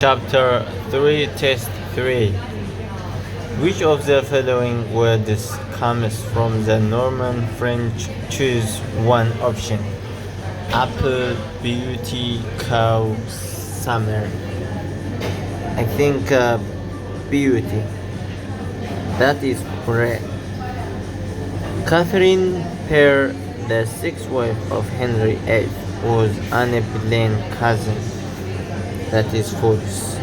Chapter 3, Test 3. Which of the following words comes from the Norman French? Choose one option. Apple, beauty, cow, summer. I think beauty. That is correct. Catherine Parr, the sixth wife of Henry VIII, was Anne Boleyn's cousin. That is false.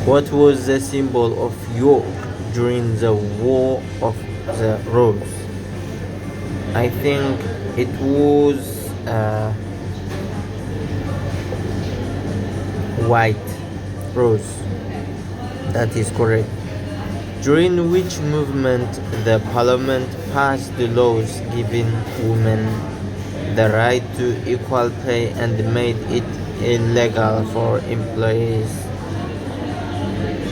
What was the symbol of York during the War of the Rose? I think it was white rose. That is correct. During which movement the Parliament passed the laws giving women the right to equal pay and made it illegal for employees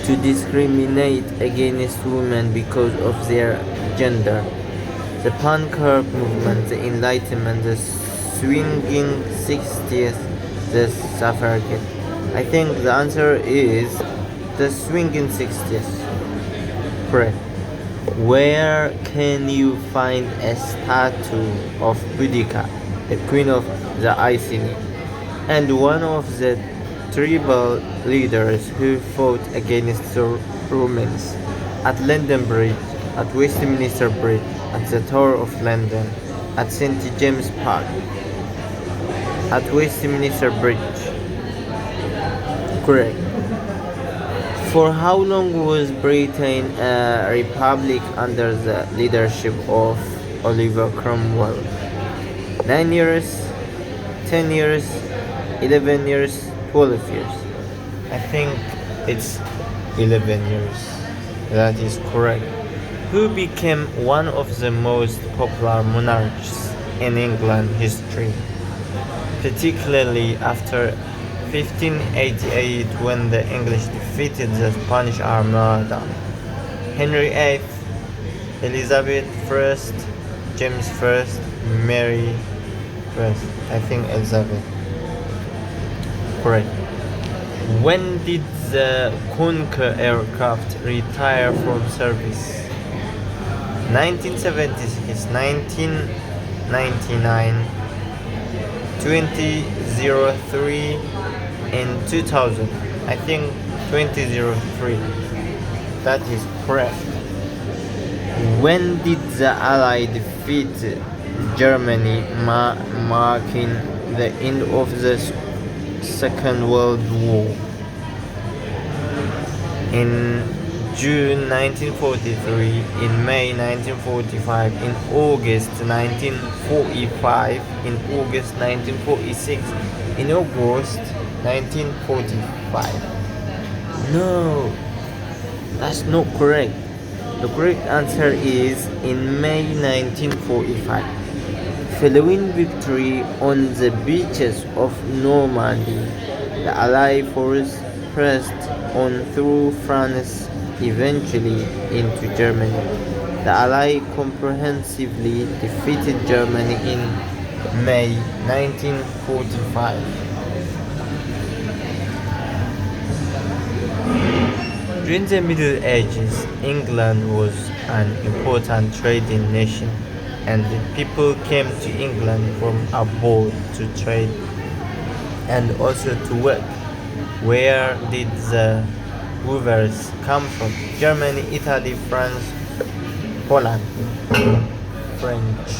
to discriminate against women because of their gender? The punk rock movement, the Enlightenment, the swinging 60s, the suffragette. I think the answer is the swinging 60s. Correct. Where can you find a statue of Boudica, the queen of the Iceni, and one of the tribal leaders who fought against the Romans? At London Bridge, at Westminster Bridge, at the Tower of London, at St. James Park, at Westminster Bridge. Correct. For how long was Britain a republic under the leadership of Oliver Cromwell? 9 years, 10 years, 11 years, 12 years. I think it's 11 years. That is correct. Who became one of the most popular monarchs in England history, particularly after 1588 when the English defeated the Spanish Armada? Henry VIII, Elizabeth I, James I, Mary I. I think Elizabeth. Correct. When did the Conquer aircraft retire from service? 1976, 1999, 2003, and 2000. I think 2003. That is correct. When did the Allies defeat Germany, marking the end of the Second World War? In June 1943, in May 1945, in August 1945, in August 1946, in August 1945. No, that's not correct. The correct answer is in May 1945. Following victory on the beaches of Normandy, the Allied force pressed on through France, eventually into Germany. The Allies comprehensively defeated Germany in May 1945. During the Middle Ages, England was an important trading nation, and people came to England from abroad to trade and also to work. Where did the weavers come from? Germany, Italy, France, Poland. French.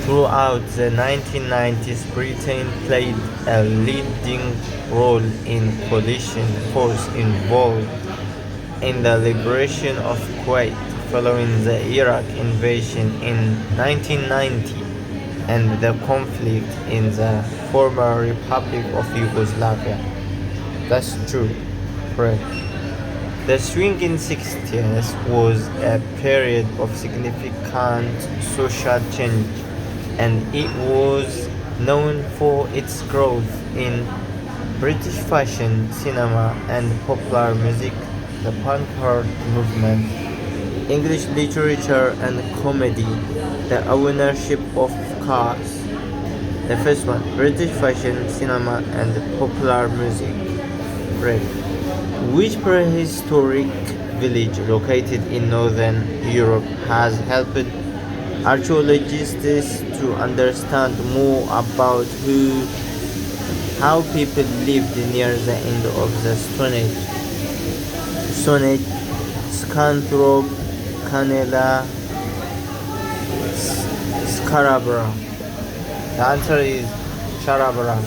Throughout the 1990s, Britain played a leading role in coalition force involved in the liberation of Kuwait following the Iraq invasion in 1990 and the conflict in the former Republic of Yugoslavia. That's true. Correct. The swinging 60s was a period of significant social change, and it was known for its growth in British fashion, cinema, and popular music, the punk rock movement, English literature and comedy, the ownership of cars, The first one, British fashion, cinema, and popular music. Right. Which prehistoric village located in northern Europe has helped archaeologists to understand more about how people lived near the end of the Stone Age? Sonnet, Scanthrope, Canela, Scarabra. The answer is Scarabra.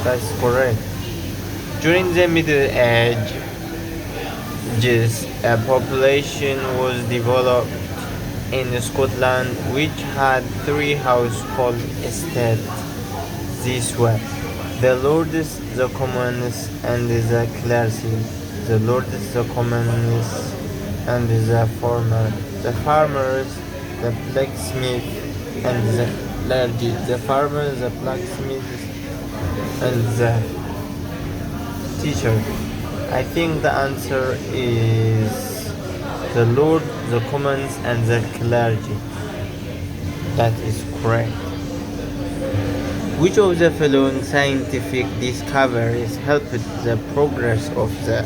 That's correct. During the Middle Ages, a population was developed in Scotland which had three houses called estates. These were the Lords, the Commons, and the Clergy. The Lords, the Commons, and the farmer. The farmers, the blacksmith, and the clergy. The farmers, the blacksmiths, and the teacher. I think the answer is the Lord, the Commons, and the clergy. That is correct. Which of the following scientific discoveries helped the progress of the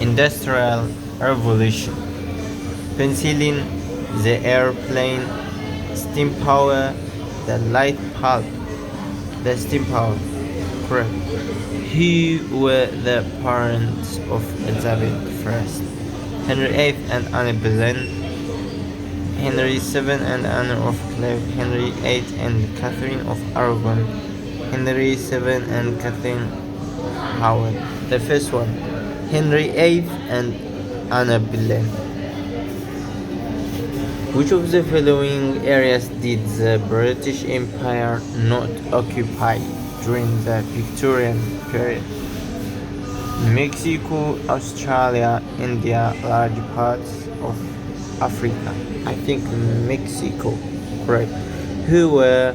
Industrial Revolution? Penicillin, the airplane, steam power, the light bulb. The steam power. Correct. Who were the parents of Elizabeth I? Henry VIII and Anne Boleyn, Henry VII and Anne of Cleve, Henry VIII and Catherine of Aragon, Henry VII and Catherine Howard. The first one, Henry VIII and Anne Boleyn. Which of the following areas did the British Empire not occupy during the Victorian period? Mexico, Australia, India, large parts of Africa. I think Mexico. Correct. Who were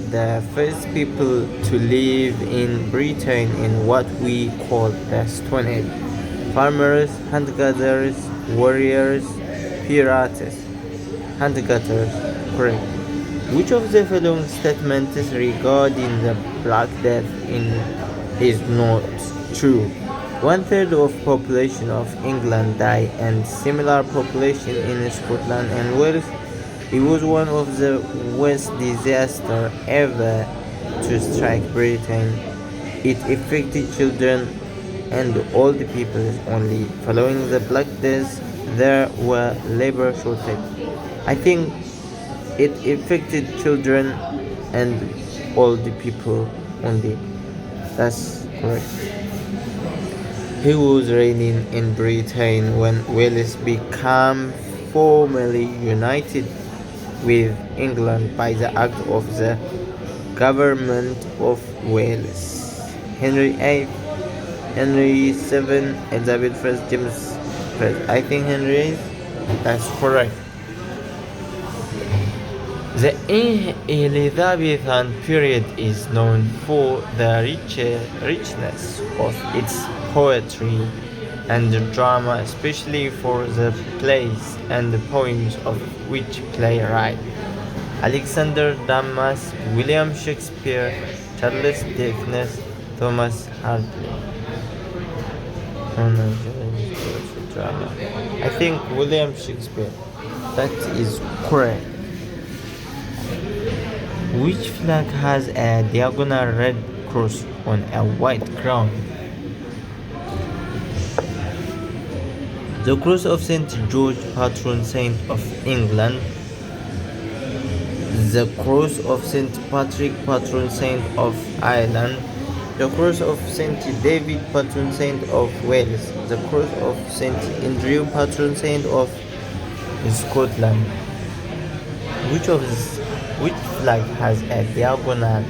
the first people to live in Britain in what we call the Stone Age? Farmers, hunter-gatherers, warriors, pirates. Hunter-gatherers. Correct. Which of the following statements regarding the Black Death is not true? One third of population of England died and similar population in Scotland and Wales. It was one of the worst disasters ever to strike Britain. It affected children and old people only. Following the Black Death, there were labor shortage. I think it affected children and old people only. That's correct. Who was reigning in Britain when Wales became formally united with England by the Act of the Government of Wales? Henry VIII, Henry VII, Elizabeth I, James I. I think Henry VIII. That's correct. The Elizabethan period is known for the richness of its poetry and drama, especially for the plays and the poems of which playwright? Alexander Dumas, William Shakespeare, Charles Dickens, Thomas Hardy. Drama. I think William Shakespeare. That is correct. Which flag has a diagonal red cross on a white ground? The cross of St. George, patron saint of England. The cross of St. Patrick, patron saint of Ireland. The cross of St. David, patron saint of Wales. The cross of St. Andrew, patron saint of Scotland. Which flag has a diagonal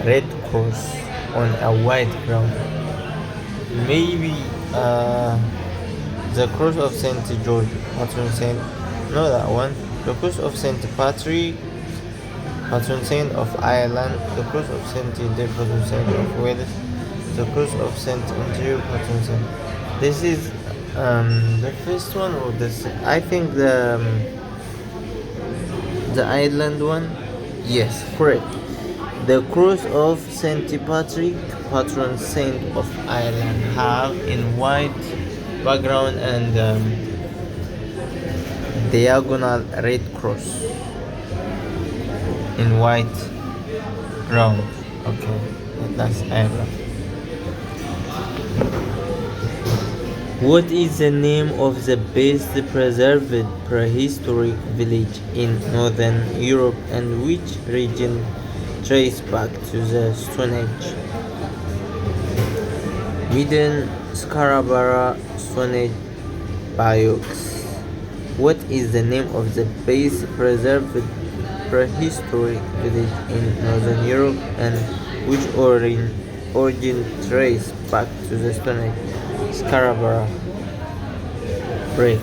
red cross on a white ground? Maybe the cross of St. George, patron saint. No, that one. The cross of St. Patrick, patron saint of Ireland. The cross of St. David, patron saint of Wales. The cross of St. Andrew, patron saint. This is the first one or this? I think the Ireland one. Yes, correct. The cross of Saint Patrick, patron saint of Ireland, have in white background and diagonal red cross in white ground. Okay, that's Ireland. What is the name of the best preserved prehistoric village in Northern Europe and which region trace back to the Stone Age? Midden Scarborough Stone Age Bayeux. What is the name of the best preserved prehistoric village in Northern Europe and which origin trace back to the Stone Age? Scarborough. Break.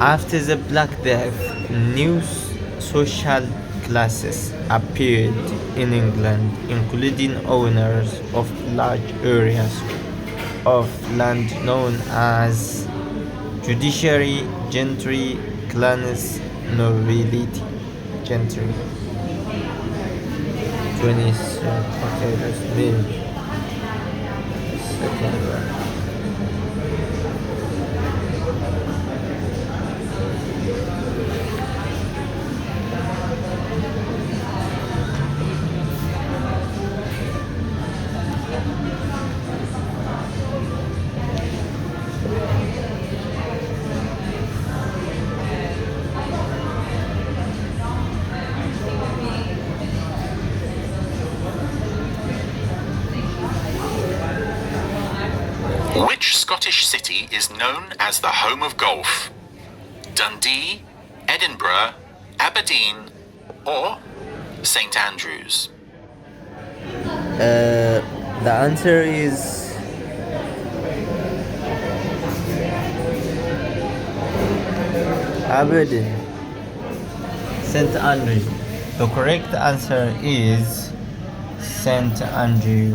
After the Black Death, new social classes appeared in England, including owners of large areas of land known as judiciary, gentry, clans, nobility, gentry. 20th, okay, that's me. Second one. Which Scottish city is known as the home of golf? Dundee, Edinburgh, Aberdeen, or St Andrews? The answer is Aberdeen. St Andrew. The correct answer is St Andrew.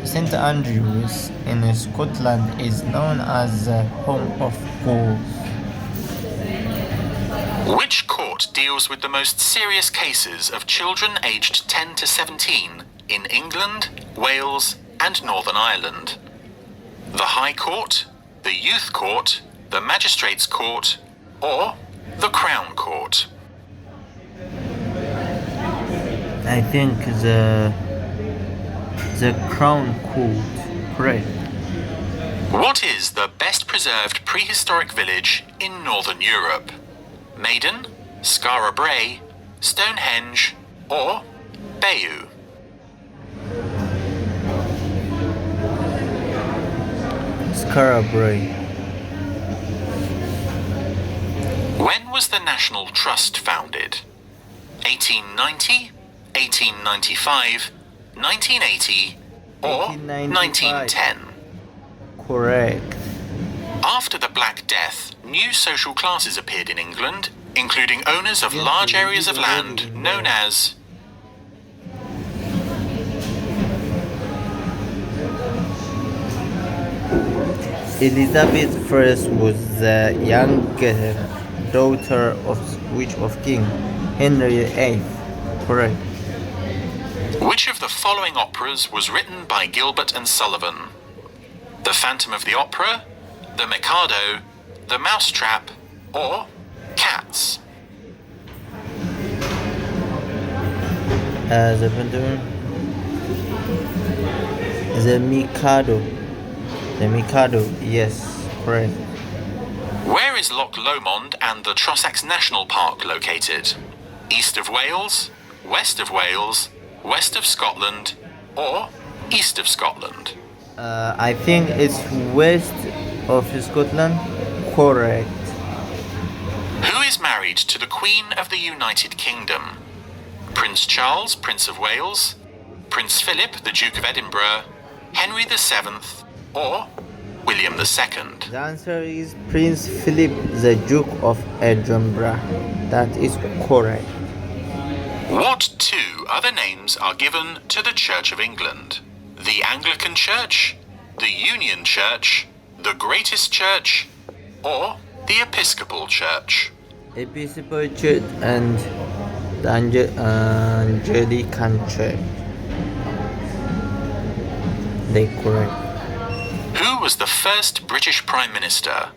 St Andrews in Scotland is known as the home of golf. Which court deals with the most serious cases of children aged 10 to 17 in England, Wales, and Northern Ireland? The High Court, the Youth Court, the Magistrates' Court, or the Crown Court? I think the Crown Court. Correct. What is the best preserved prehistoric village in Northern Europe? Maiden, Skara Brae, Stonehenge, or Bayeux? Skara Brae. When was the National Trust founded? 1890, 1895, 1980, or 1910? Correct. After the Black Death, new social classes appeared in England, including owners of large areas of land known as Elizabeth I was the younger daughter of King Henry VIII. Correct. Which of the following operas was written by Gilbert and Sullivan? The Phantom of the Opera, The Mikado, The Mousetrap, or Cats? The Phantom. The Mikado. The Mikado, yes, correct. Where is Loch Lomond and the Trossachs National Park located? East of Wales, west of Wales, west of Scotland, or east of Scotland? I think it's west of Scotland. Correct. Who is married to the Queen of the United Kingdom? Prince Charles, Prince of Wales, Prince Philip, the Duke of Edinburgh, Henry VII, or William II? The answer is Prince Philip, the Duke of Edinburgh. That is correct. What two other names are given to the Church of England? The Anglican Church, the Union Church, the Greatest Church, or the Episcopal Church? Episcopal Church and The Angeli Cantrell. They correct. Who was the first British Prime Minister?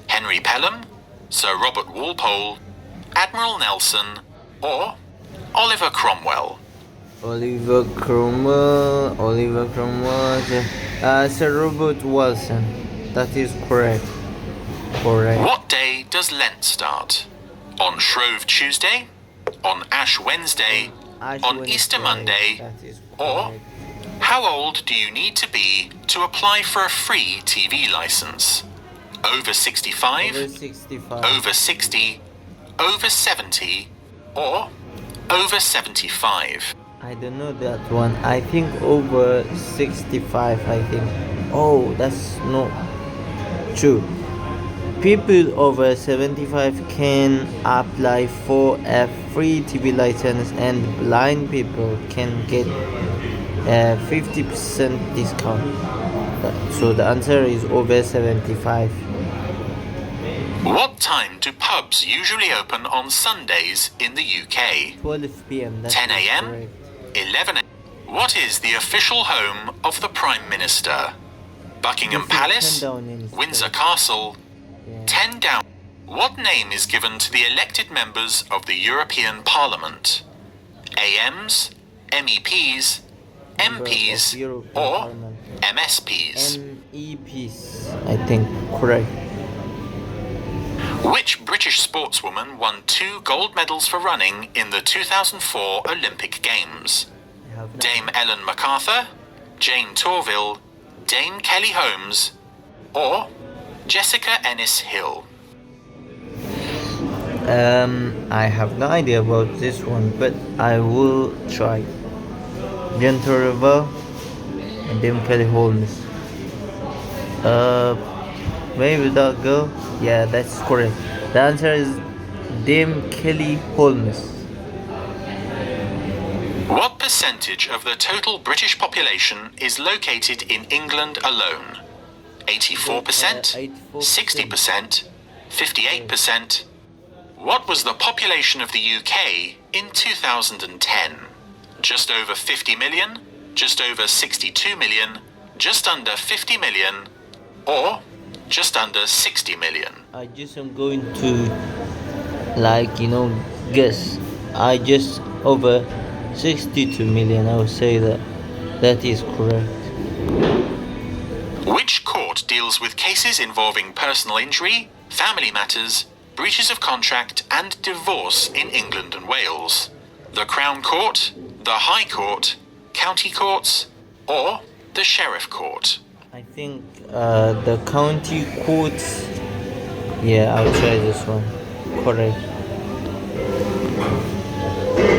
Henry Pelham, Sir Robert Walpole, Admiral Nelson, or Oliver Cromwell? Oliver Cromwell. Sir Robert Wilson. That is correct. Correct. What day does Lent start? On Shrove Tuesday? On Ash Wednesday? On Easter Monday? That is Or correct. how old do you need to be to apply for a free TV license? Over 65? Over 65. Over 60? Over 70? Or over 75? I don't know that one. I think over 65, I think. Oh, that's not true. People over 75 can apply for a free TV license, and blind people can get a 50% discount. So the answer is over 75. What time do pubs usually open on Sundays in the UK? 12 p.m. That's 10 a.m.? correct. 11 a.m. What is the official home of the Prime Minister? Buckingham This is Palace? 10 Downing Street. Windsor Castle? Yeah. 10 down. What name is given to the elected members of the European Parliament? AMs, MEPs, Member of MPs, European or Parliament. MSPs? MEPs, I think. Correct. Which British sportswoman won 2 gold medals for running in the 2004 Olympic Games? I have no- Dame Ellen MacArthur, Jane Torville, Dame Kelly Holmes, or Jessica Ennis Hill? I have no idea about this one, but I will try. Jane Torville and Dame Kelly Holmes. Maybe that girl. Yeah, that's correct. The answer is Dame Kelly Holmes. What percentage of the total British population is located in England alone? 84%? 60%? 58%? What was the population of the UK in 2010? Just over 50 million? Just over 62 million? Just under 50 million? Or just under 60 million? I just am going to, guess. I just over 62 million. I would say that is correct. Which court deals with cases involving personal injury, family matters, breaches of contract, and divorce in England and Wales? The Crown Court, the High Court, County Courts, or the Sheriff Court? I think the county courts. Yeah, I'll try this one. Correct.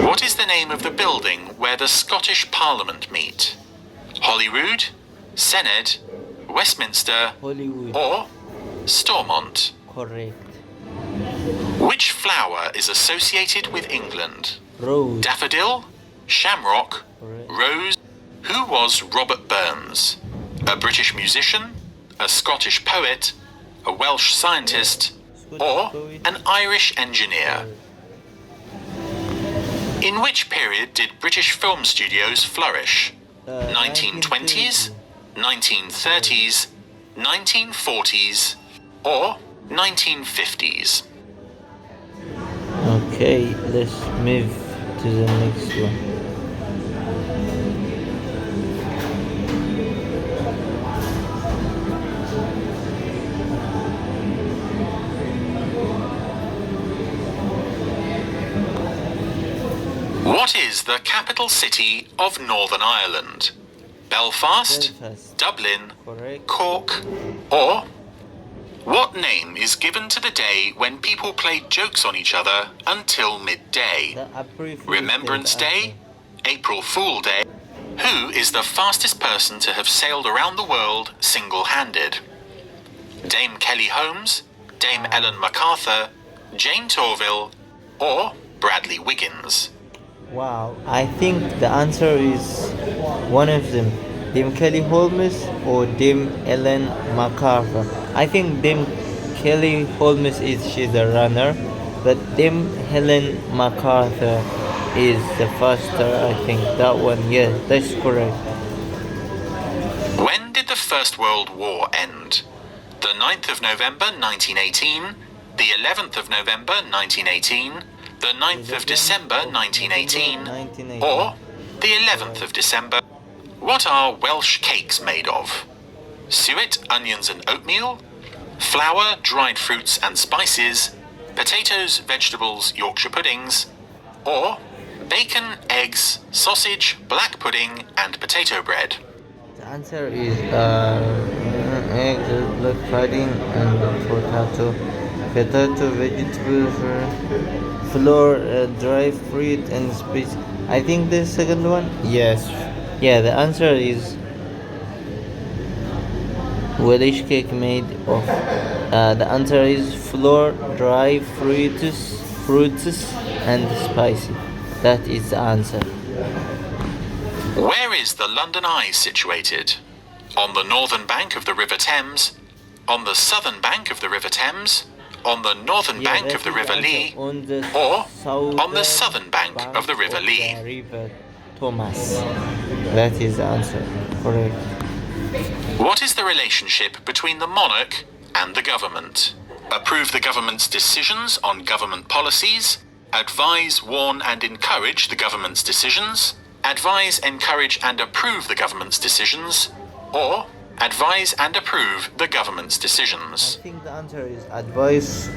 What is the name of the building where the Scottish Parliament meet? Holyrood, Senedd, Westminster, Hollywood. or Stormont? Correct. Which flower is associated with England? Rose. Daffodil, Shamrock, Correct. Rose? Who was Robert Burns? A British musician, a Scottish poet, a Welsh scientist, or an Irish engineer? In which period did British film studios flourish? 1920s, 1930s, 1940s, or 1950s? Okay, let's move to the next one. What is the capital city of Northern Ireland? Belfast, Belfast. Dublin, Correct. Cork, or what name is given to the day when people played jokes on each other until midday? The April Fool's Remembrance Day? after. April Fool Day? Who is the fastest person to have sailed around the world single-handed? Dame Kelly Holmes, Dame Ellen MacArthur, Jane Torville, or Bradley Wiggins? Wow, I think the answer is one of them. Dame Kelly Holmes or Dame Ellen MacArthur. I think Dame Kelly Holmes she's a runner, but Dame Helen MacArthur is the faster, I think. That one, yeah, that's correct. When did the First World War end? The 9th of November 1918, the 11th of November 1918, the 9th of December 1918, or the 11th of December. What are Welsh cakes made of? Suet, onions and oatmeal, flour, dried fruits and spices, potatoes, vegetables, Yorkshire puddings, or bacon, eggs, sausage, black pudding and potato bread. The answer is eggs, black pudding, and potato, vegetables, flour, dry fruit, and spice. I think the second one. Yes. Yeah, the answer is Welsh cake made of. The answer is flour, dry fruits, and spicy. That is the answer. Where is the London Eye situated? On the northern bank of the River Thames, on the southern bank of the River Thames, on the northern bank of the River Lee, or on the southern bank of the River Lee? River Thomas. That is the answer. Correct. What is the relationship between the monarch and the government? Approve the government's decisions on government policies, advise, warn and encourage the government's decisions, advise, encourage and approve the government's decisions, or advise and approve the government's I decisions. think the answer is advise,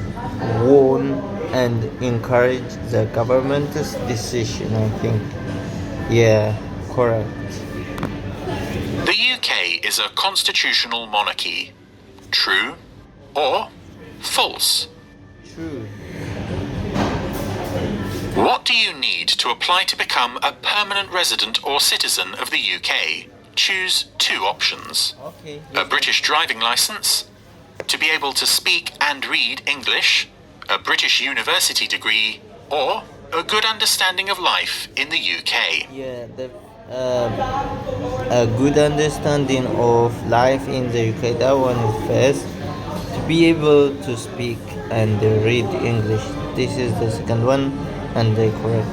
warn, and encourage the government's decision. I think. Yeah, correct. The UK is a constitutional monarchy. True or false? True. What do you need to apply to become a permanent resident or citizen of the UK? Choose two options. Okay. A British driving licence, to be able to speak and read English, a British university degree, or a good understanding of life in the UK. Yeah, a good understanding of life in the UK. That one is first. To be able to speak and read English. This is the second one, and they correct.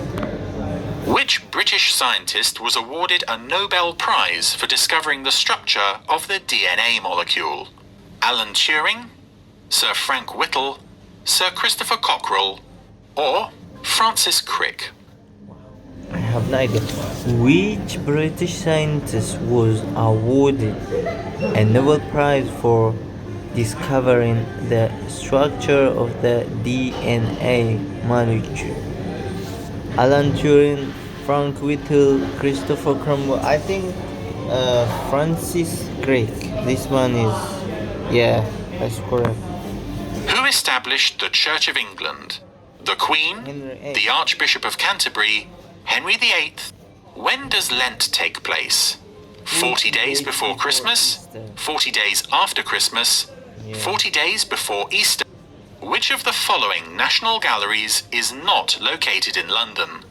Which British scientist was awarded a Nobel Prize for discovering the structure of the DNA molecule? Alan Turing, Sir Frank Whittle, Sir Christopher Cockerell, or Francis Crick? I have no idea. Which British scientist was awarded a Nobel Prize for discovering the structure of the DNA molecule? Alan Turing, Frank Whittle, Christopher Cromwell. I think Francis Crick. This one is, yeah, that's correct. Who established the Church of England? The Queen, Henry VIII. the Archbishop of Canterbury, Henry VIII. When does Lent take place? 40 days before Christmas, 40 days after Christmas, 40 days before Easter. Which of the following national galleries is not located in London?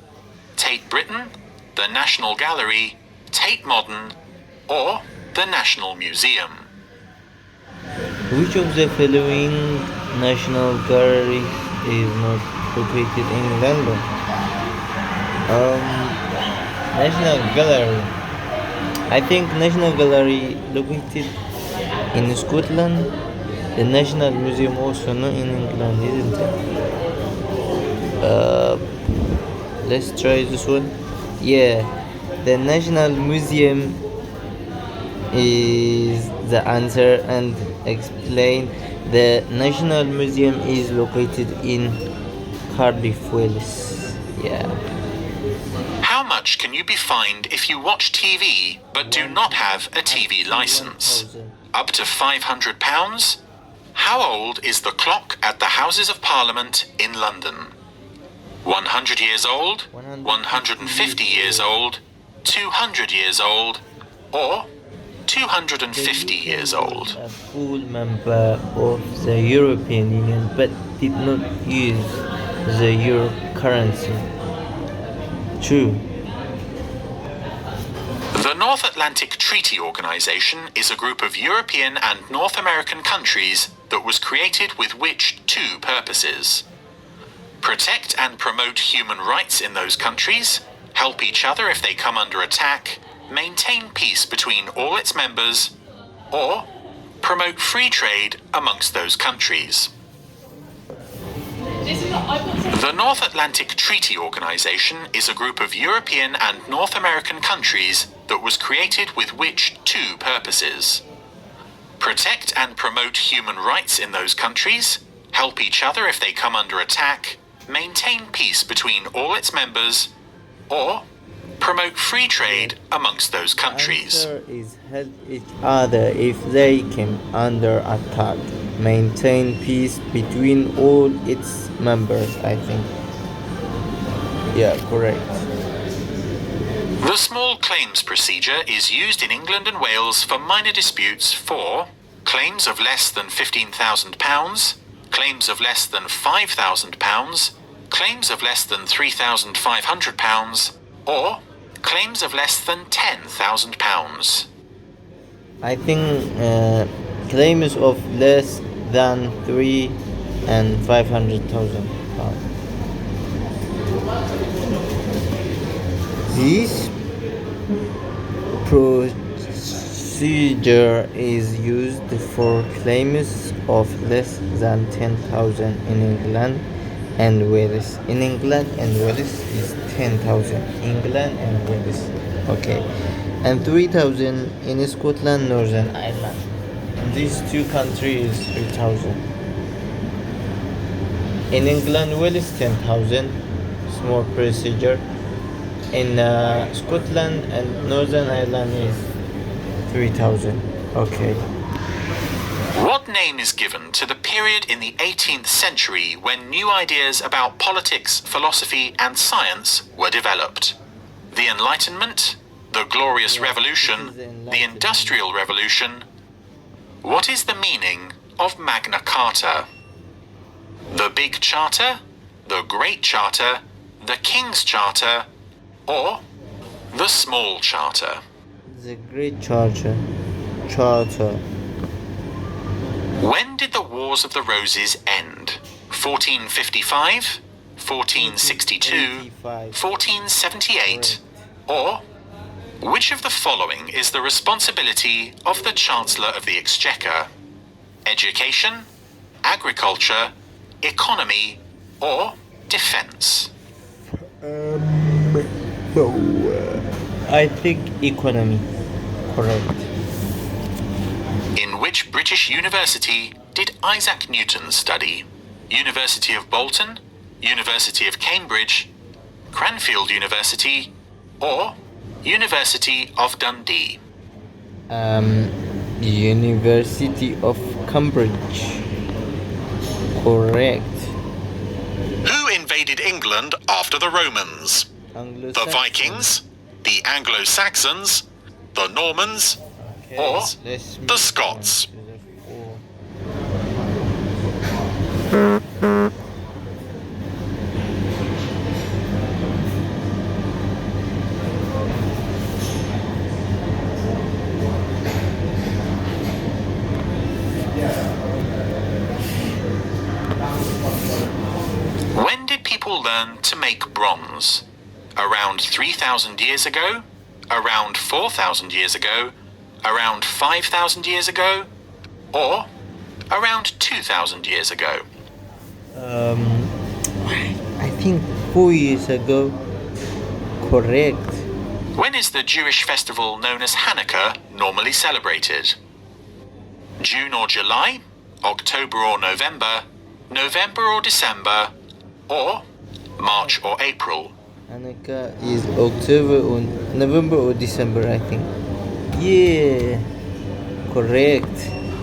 Tate Britain, the National Gallery, Tate Modern, or the National Museum? Which of the following national galleries is not located in London? National Gallery. I think National Gallery located in Scotland. The National Museum also not in England, isn't it? Let's try this one. Yeah, the National Museum is the answer, and explain. The National Museum is located in Cardiff, Wales. Yeah. How much can you be fined if you watch TV but do not have a TV license? 1,000. Up to £500? How old is the clock at the Houses of Parliament in London? 100 years old, 150 years old, 200 years old, or 250 years old? A full member of the European Union but did not use the euro currency. True. The North Atlantic Treaty Organization is a group of European and North American countries that was created with which two purposes? protect and promote human rights in those countries, help each other if they come under attack, maintain peace between all its members, or promote free trade amongst those countries. The North Atlantic Treaty Organization is a group of European and North American countries that was created with which two purposes? Protect and promote human rights in those countries, help each other if they come under attack, maintain peace between all its members, or promote free trade amongst those countries. Answer is help each other if they came under attack. Maintain peace between all its members, I think. Yeah, correct. The small claims procedure is used in England and Wales for minor disputes for claims of less than £15,000, claims of less than £5,000, claims of less than £3,500, or claims of less than £10,000. I think claims of less than 3 and 500,000 pounds. This procedure is used for claims of less than 10,000 in England and Wales. In England and Wales is 10,000. England and Wales. Okay. And 3,000 in Scotland, Northern Ireland. In these two countries, 3,000. In England, Wales, 10,000. Small procedure. In Scotland and Northern Ireland is 3,000. Okay. What name is given to the period in the 18th century when new ideas about politics, philosophy, and science were developed? The Enlightenment, the Glorious Revolution, the Industrial Revolution. What is the meaning of Magna Carta? The Big Charter, the Great Charter, the King's Charter, or the Small Charter? The Great Charter. Charter. When did the Wars of the Roses end? 1455, 1462, 1478, or which of the following is the responsibility of the Chancellor of the Exchequer? Education, agriculture, economy, or defence? I think economy. Correct. In which British university did Isaac Newton study? University of Bolton, University of Cambridge, Cranfield University, or University of Dundee? University of Cambridge. Correct. Who invaded England after the Romans? The Vikings, the Anglo-Saxons, the Normans, or the Scots? When did people learn to make bronze? Around 3,000 years ago? Around 4,000 years ago? Around 5,000 years ago? Or around 2,000 years ago? I think 4 years ago. Correct. When is the Jewish festival known as Hanukkah normally celebrated? June or July? October or November? November or December? Or March or April? Hanukkah is October or November or December, I think. Yeah, correct.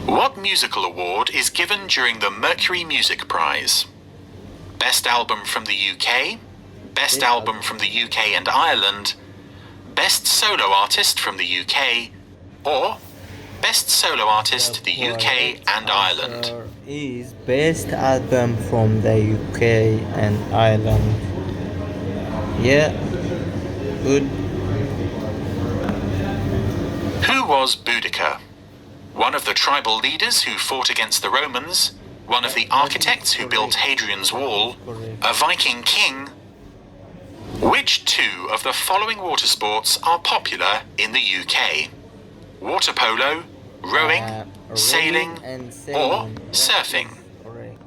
What musical award is given during the Mercury Music Prize? Best Album from the UK, Best Album from the UK and Ireland, Best Solo Artist from the UK, or Best Solo Artist the UK and Ireland? Is Best Album from the UK and Ireland. Yeah, good. Who was Boudicca? One of the tribal leaders who fought against the Romans, one of the architects who built Hadrian's Wall, a Viking king? Which two of the following water sports are popular in the UK? Water polo, rowing, sailing, and or That surfing? is correct.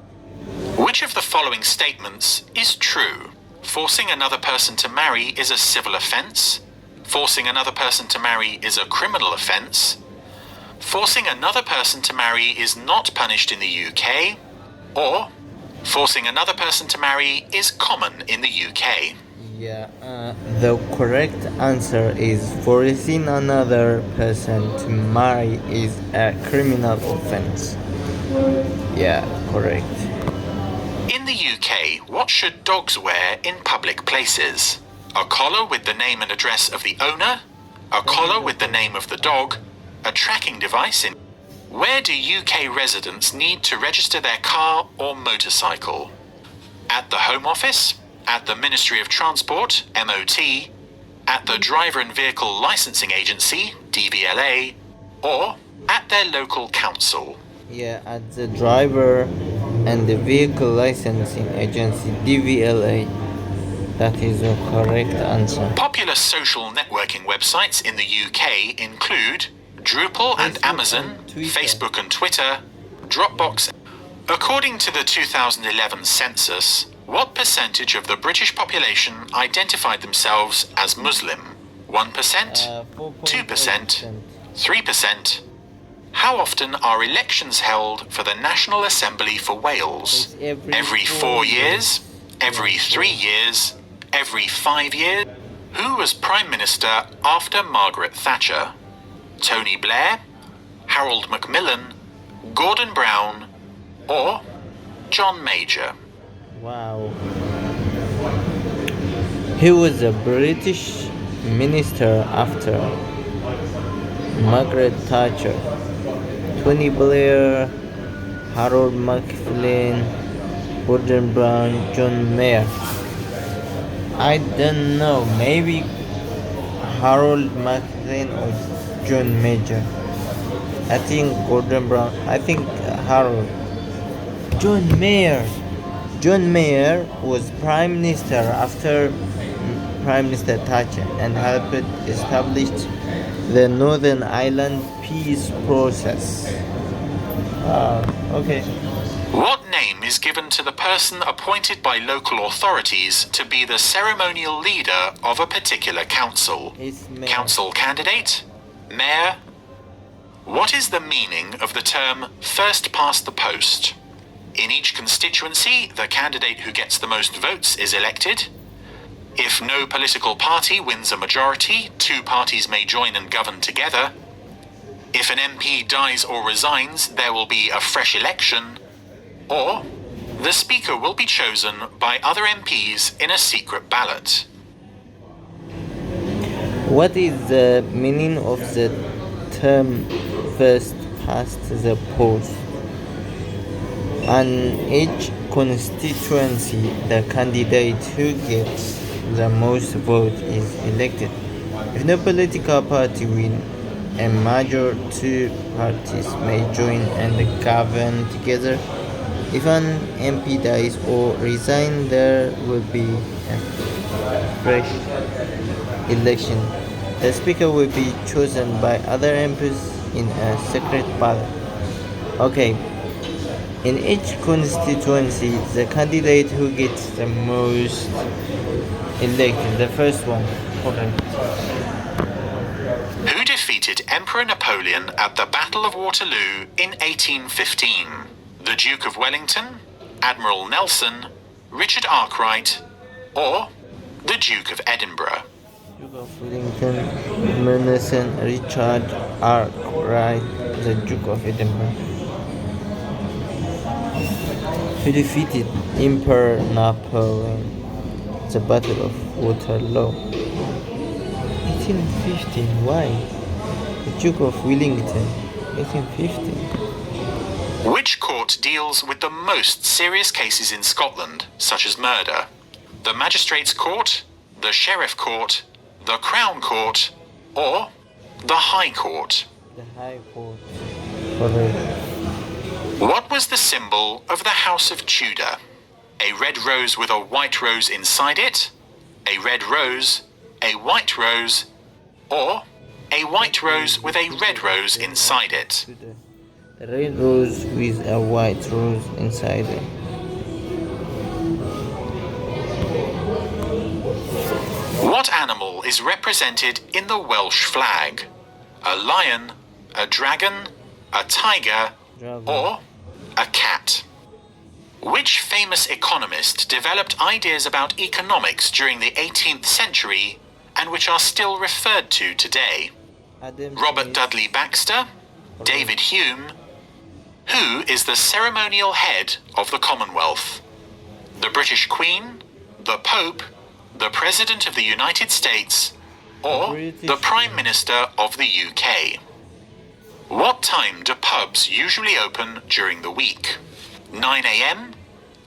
Which of the following statements is true? Forcing another person to marry is a civil offence. Forcing another person to marry is a criminal offence. Forcing another person to marry is not punished in the UK. Or forcing another person to marry is common in the UK. Yeah, the correct answer is forcing another person to marry is a criminal offense. Yeah, correct. In the UK, what should dogs wear in public places? A collar with the name and address of the owner, a collar with the name of the dog, a tracking device in... Where do UK residents need to register their car or motorcycle? At the Home Office, at the Ministry of Transport, MOT, at the Driver and Vehicle Licensing Agency, DVLA, or at their local council? Yeah, at the driver and the vehicle licensing agency DVLA. That is the correct answer. Popular social networking websites in the UK include Drupal and Facebook Amazon, and Twitter. Facebook and Twitter, Dropbox. According to the 2011 census, what percentage of the British population identified themselves as Muslim? 1%, 2%, 3%? How often are elections held for the National Assembly for Wales? It's Every 4 years? Every 3 years? Every 5 years? Who was Prime Minister after Margaret Thatcher? Tony Blair, Harold Macmillan, Gordon Brown, or John Major? Wow. He was a British minister after Margaret Thatcher. Tony Blair, Harold Macmillan, Gordon Brown, John Mayer. I don't know. Maybe Harold Macmillan or John Major. I think Gordon Brown. I think Harold. John Mayer. John Mayer was Prime Minister after Prime Minister Thatcher and helped establish the Northern Ireland peace process. Okay. What name is given to the person appointed by local authorities to be the ceremonial leader of a particular council? It's Mayor. Council candidate? Mayor? What is the meaning of the term first past the post? In each constituency, the candidate who gets the most votes is elected. If no political party wins a majority, two parties may join and govern together. If an MP dies or resigns, there will be a fresh election. Or the Speaker will be chosen by other MPs in a secret ballot. What is the meaning of the term first past the post? In each constituency, the candidate who gets the most votes is elected. If no political party wins a major, two parties may join and govern together. If an MP dies or resigns, there will be a fresh election. The Speaker will be chosen by other MPs in a secret ballot. Okay. In each constituency, the candidate who gets the most elected, the first one. Correct. Who defeated Emperor Napoleon at the Battle of Waterloo in 1815? The Duke of Wellington, Admiral Nelson, Richard Arkwright, or the Duke of Edinburgh? Duke of Wellington, Nelson, Richard Arkwright, the Duke of Edinburgh. Who defeated Emperor Napoleon at the Battle of Waterloo? 1815. Why? The Duke of Wellington. 1815. Which court deals with the most serious cases in Scotland, such as murder? The Magistrates' Court, the Sheriff Court, the Crown Court, or the High Court? The High Court. Correct. What was the symbol of the House of Tudor? A red rose with a white rose inside it, a red rose, a white rose, or a white rose with a red rose inside it? A red rose with a white rose inside it. What animal is represented in the Welsh flag? A lion, a dragon, a tiger, or a cat? Which famous economist developed ideas about economics during the 18th century and which are still referred to today? Adam Robert Smith. Dudley Baxter, David Hume. Who is the ceremonial head of the Commonwealth? The British Queen, the Pope, the President of the United States, or the Prime Minister of the UK? What time do pubs usually open during the week? 9 a.m.,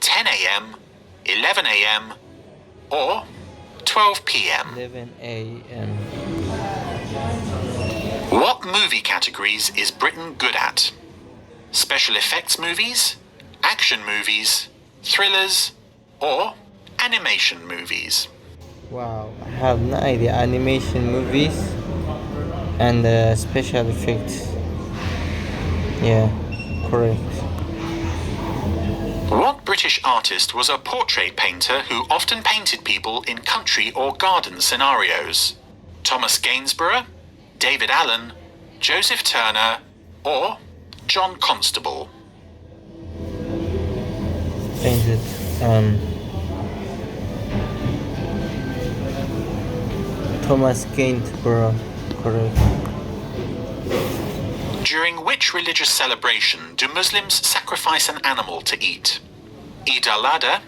10 a.m., 11 a.m., or 12 p.m.? 11 a.m. What movie categories is Britain good at? Special effects movies, action movies, thrillers, or animation movies? Wow, I have no idea. Animation movies and special effects. Yeah, correct. What British artist was a portrait painter who often painted people in country or garden scenarios? Thomas Gainsborough, David Allen, Joseph Turner, or John Constable? Painted. Thomas Gainsborough, correct. During which religious celebration do Muslims sacrifice an animal to eat? Eid al-Adha,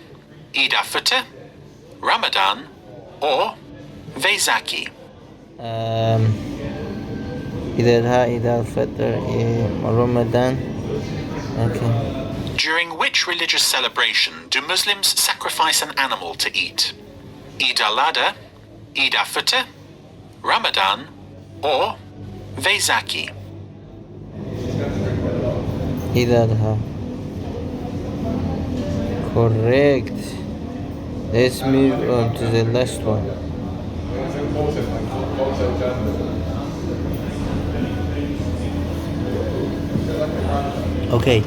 Eid al-Fitr, Ramadan, or Vaisakhi? Eid al-Adha, Eid al-Fitr, Ramadan. Okay. During which religious celebration do Muslims sacrifice an animal to eat? Eid al-Adha, Eid al-Fitr, Ramadan, or Vaisakhi? Eid al-Adha. Correct. Let's move on to the last one. Okay.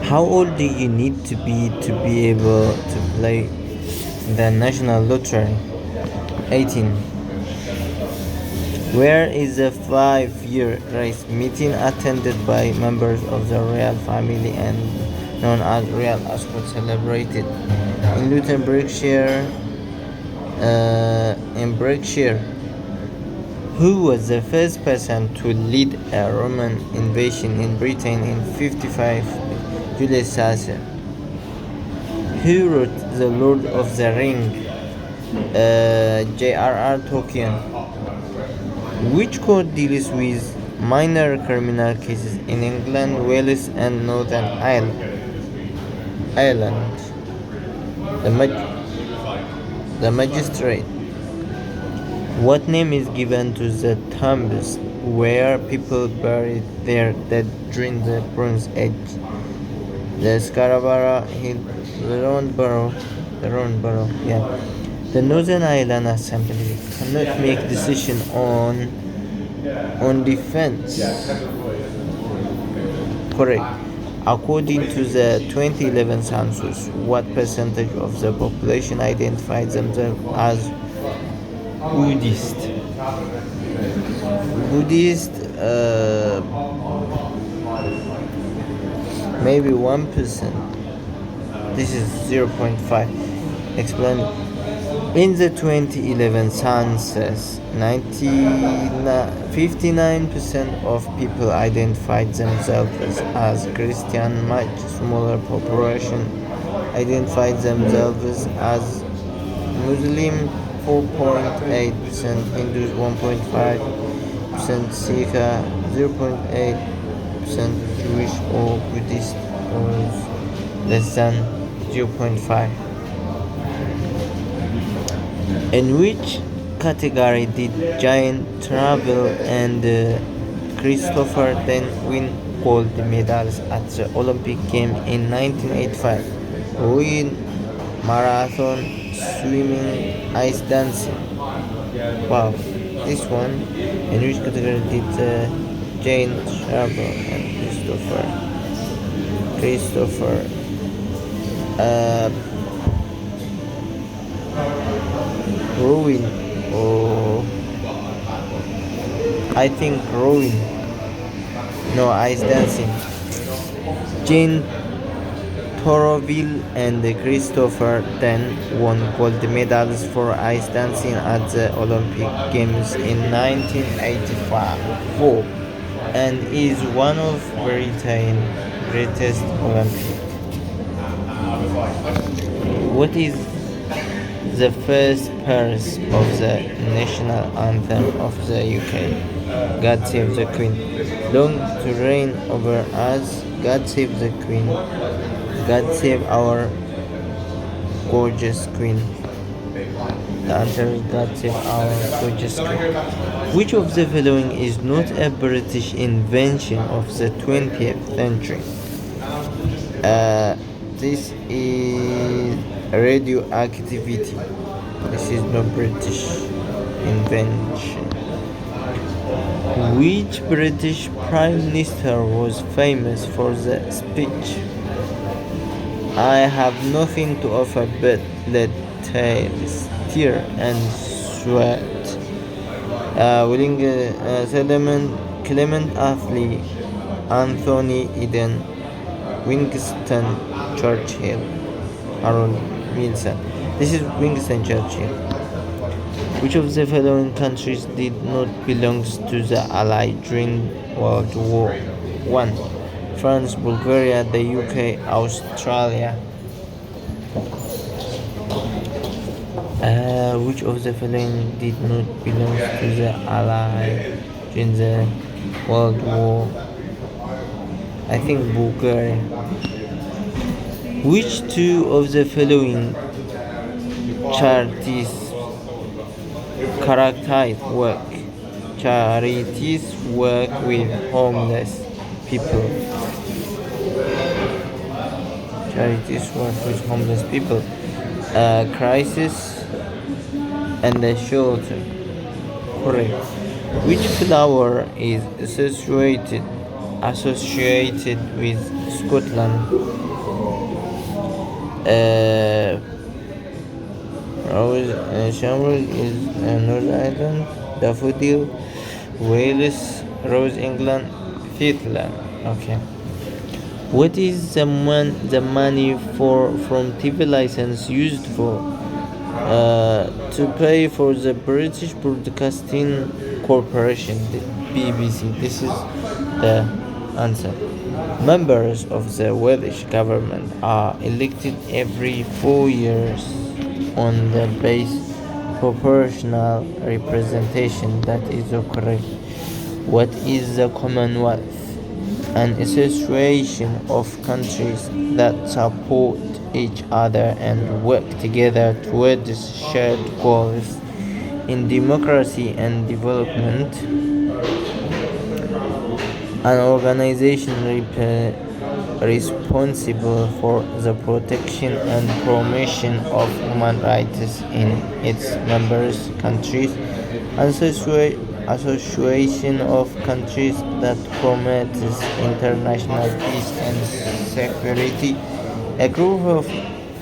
How old do you need to be able to play the national lottery? 18. Where is the 5-year race meeting attended by members of the royal family and known as Royal Ascot celebrated? In Luton, Berkshire. In Berkshire. Who was the first person to lead a Roman invasion in Britain in 55? Julius Caesar. Who wrote The Lord of the Ring? J.R.R. Tolkien. Which court deals with minor criminal cases in England, Wales, and Northern Ireland? The magistrate. What name is given to the tombs where people buried their dead during the Bronze Age? The Scarborough Hill, the Round Borough, yeah. The Northern Ireland Assembly cannot make decision on defense. Correct. According to the 2011 census, what percentage of the population identifies themselves as Buddhist? Maybe 1%. This is 0.5. Explain. In the 2011 census, 59% of people identified themselves as Christian. Much smaller proportion identified themselves as Muslim. 4.8%, Hindus 1.5%, Sikh 0.8%, Jewish or Buddhist was less than 0.5%. In which category did Jane Travel and Christopher then win gold medals at the Olympic Games in 1985? Rowing, marathon, swimming, ice dancing. Wow, this one. In which category did Jane Travel and Christopher uh, rowing? Oh, I think rowing. No, ice dancing. Jane Thoroville and Christopher then won gold medals for ice dancing at the Olympic Games in 1984 and is one of Britain's greatest Olympics. What is the first verse of the national anthem of the UK? God save the Queen. Long to reign over us. God save the Queen. God save our gorgeous Queen. The answer is God save our gorgeous Queen. Which of the following is not a British invention of the 20th century? This is radioactivity. This is no British invention. Which British Prime Minister was famous for the speech? I have nothing to offer but let tears, tear and sweat. Clement Attlee, Anthony Eden, Winston Churchill, Harold Wilson. This is Winston Churchill. Which of the following countries did not belong to the Allies during World War I? France, Bulgaria, the UK, Australia. Which of the following did not belong to the Allies during the World War? I think Bulgaria. Which two of the following charities work with homeless people? Charities work with homeless people. Crisis and the shelter. Correct. Which flower is associated with Scotland? Rose Shamrock is Northern Ireland. Daffodil, Wales, Rose England, Finland. Okay. What is the money from TV license used for? To pay for the British Broadcasting Corporation, the BBC. This is the answer. Members of the Welsh government are elected every 4 years on the base proportional representation. That is correct. What is the Commonwealth? An association of countries that support each other and work together towards shared goals in democracy and development. An organization responsible for the protection and promotion of human rights in its members countries. Association of countries that promotes international peace and security. A group of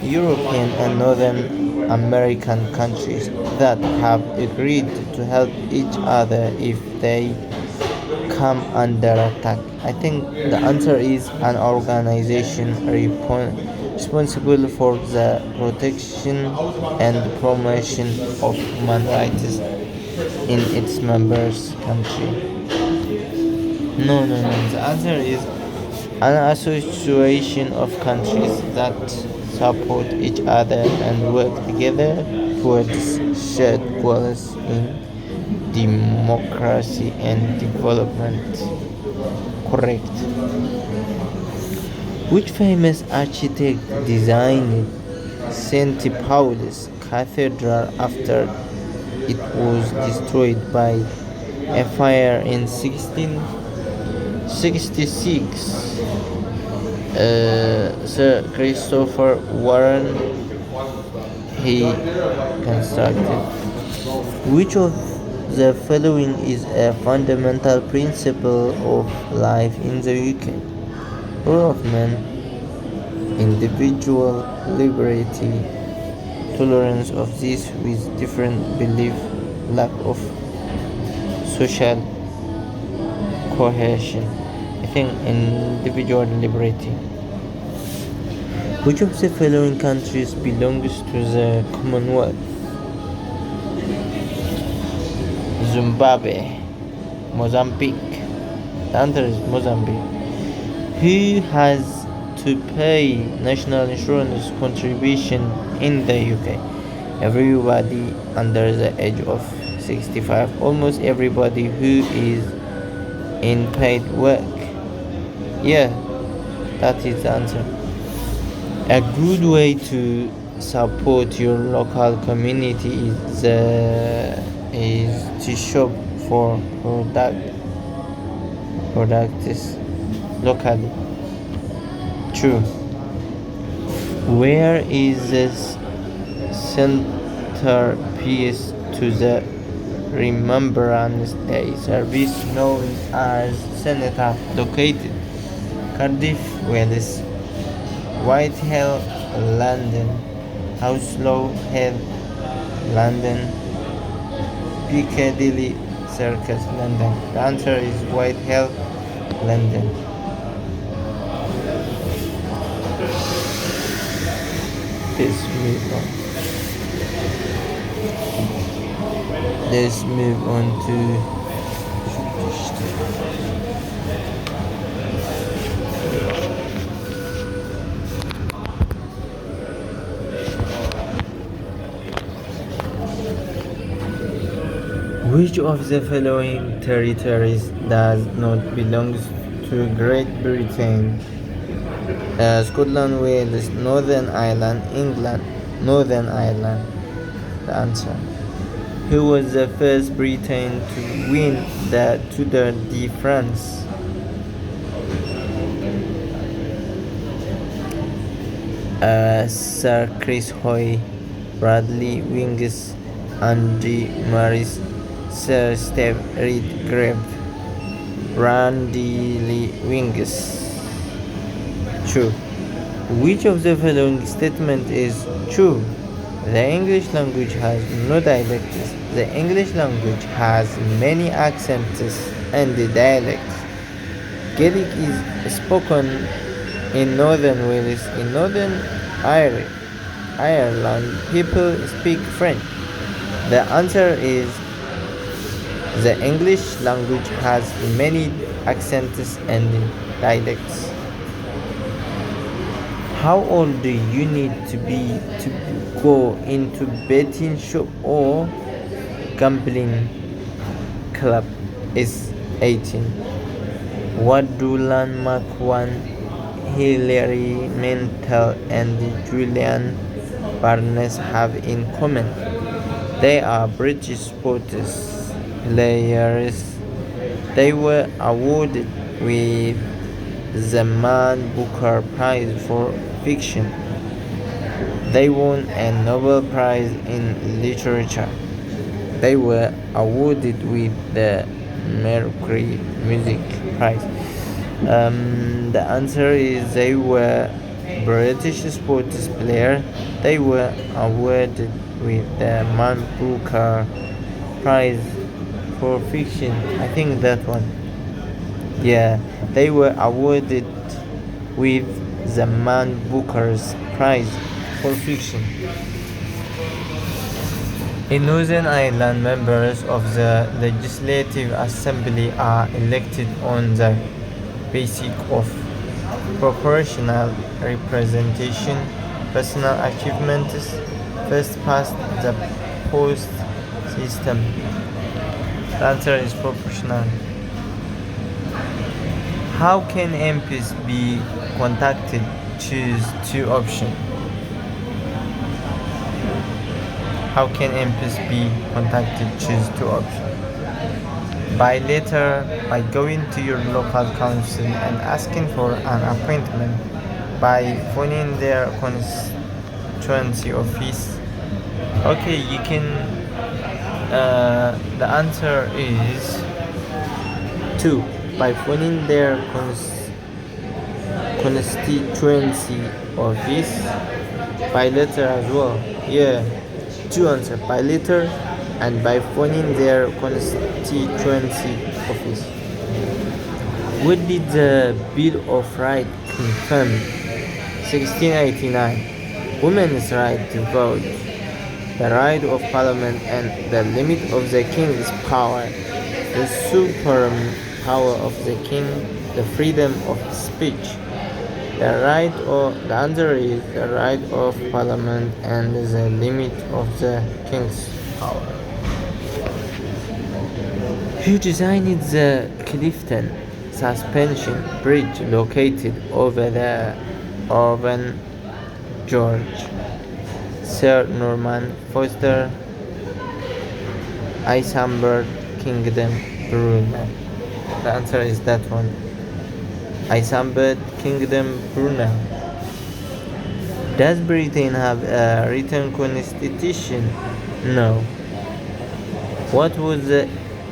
European and Northern American countries that have agreed to help each other if they come under attack. I think the answer is an organization responsible for the protection and promotion of human rights in its members country. No. The answer is an association of countries that support each other and work together towards shared goals in democracy and development. Correct. Which famous architect designed St. Paul's Cathedral after it was destroyed by a fire in 1666. Sir Christopher Warren he constructed. Which of the following is a fundamental principle of life in the UK? Rule of man, individual liberty, tolerance of those with different belief, lack of social cohesion. I think individual liberty. Which of the following countries belongs to the Commonwealth? Zimbabwe, Mozambique. The answer is Mozambique. Who has to pay national insurance contribution in the UK? Everybody under the age of 65. Almost everybody who is in paid work. Yeah, that is the answer. A good way to support your local community is to shop for products locally. True. Where is this centerpiece to the Remembrance Day service known as Senator located? Cardiff, Wales, Whitehall, London, Hounslow Heath, London, Piccadilly Circus, London. The answer is Whitehall, London. Let's move on. Let's move on to which of the following territories does not belong to Great Britain? Scotland, Wales, Northern Ireland, England, Northern Ireland. The answer. Who was the first Briton to win the Tour de France? Sir Chris Hoy, Bradley Wings, Andy Morris, Sir Steve Redgrave, Randy Lee Wings. True. Which of the following statement is true? The English language has no dialects. The English language has many accents and dialects. Gaelic is spoken in Northern Wales. In Northern Ireland, people speak French. The answer is the English language has many accents and dialects. How old do you need to be to go into betting shop or gambling club? Is 18. What do Landmark One, Hilary Mantel and Julian Barnes have in common? They are British sports players. They were awarded with the Man Booker Prize for Fiction. They won a Nobel Prize in Literature. They were awarded with the Mercury Music Prize. The answer is they were British sports player. They were awarded with the Man Booker Prize for Fiction. I think that one. Yeah, they were awarded with the Man Booker's Prize for Fiction. In Northern Ireland, members of the Legislative Assembly are elected on the basis of proportional representation, personal achievements, first past the post system. The answer is proportional. How can MPs be contacted? Choose two options. How can MPs be contacted? Choose two options. By letter, by going to your local council and asking for an appointment. By phoning their constituency office. Okay, you can. The answer is two. By phoning their constituency office. By letter as well. Yeah, two answers. By letter and by phoning their constituency office. What did the Bill of Rights confirm? 1689. Women's right to vote, the right of parliament and the limit of the king's power, the supreme power of the king, the freedom of speech. The answer is the right of parliament and the limit of the king's power. Who designed the Clifton suspension bridge located over the Owen George? Sir Norman Foster, Iceberg Kingdom, Brunei. The answer is that one. Iceberg Kingdom, Brunei. Does Britain have a written constitution? No. What was the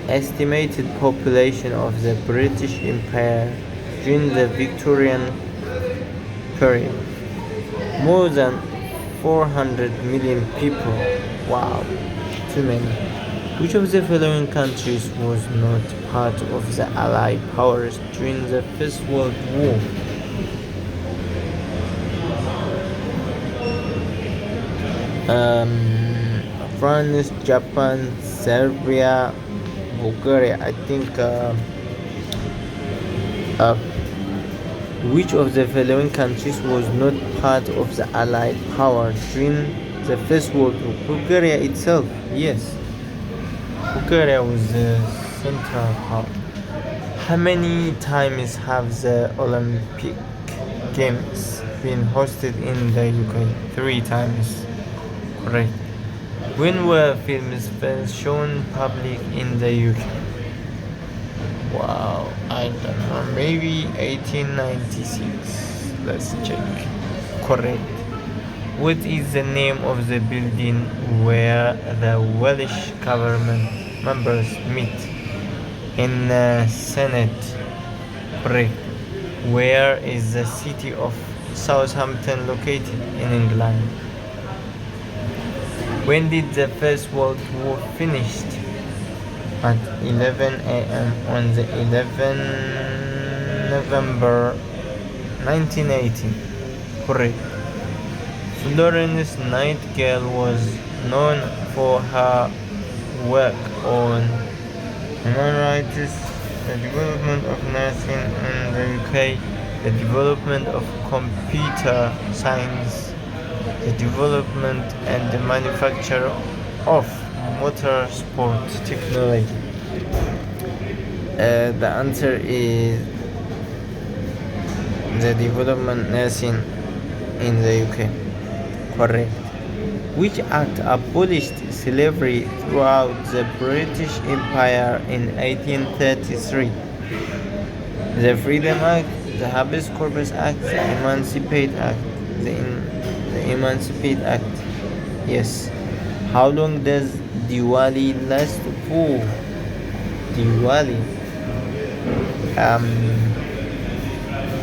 estimated population of the British Empire during the Victorian period? More than 400 million people. Wow, too many. Which of the following countries was not part of the Allied powers during the First World War? France, Japan, Serbia, Bulgaria. I think. Which of the following countries was not part of the Allied power during the First World War? Bulgaria itself, yes. Bulgaria was the central part. How many times have the Olympic Games been hosted in the UK? 3 times. Correct. When were films first shown public in the UK? Wow, I don't know. Maybe 1896. Let's check. Correct. What is the name of the building where the Welsh government members meet? In the Senate. Correct. Where is the city of Southampton located? In England. When did the First World War finish? At 11 a.m. on the 11th November 1918. Correct. Florence Nightingale was known for her work on human rights, the development of nursing in the UK, the development of computer science, the development and the manufacture of motorsport technology. The answer is the development nursing in the UK. Correct. Which act abolished slavery throughout the British Empire in 1833? The Freedom Act, the Habeas Corpus Act, the Emancipate Act. The Emancipate Act. Yes. How long does Diwali last for? Diwali.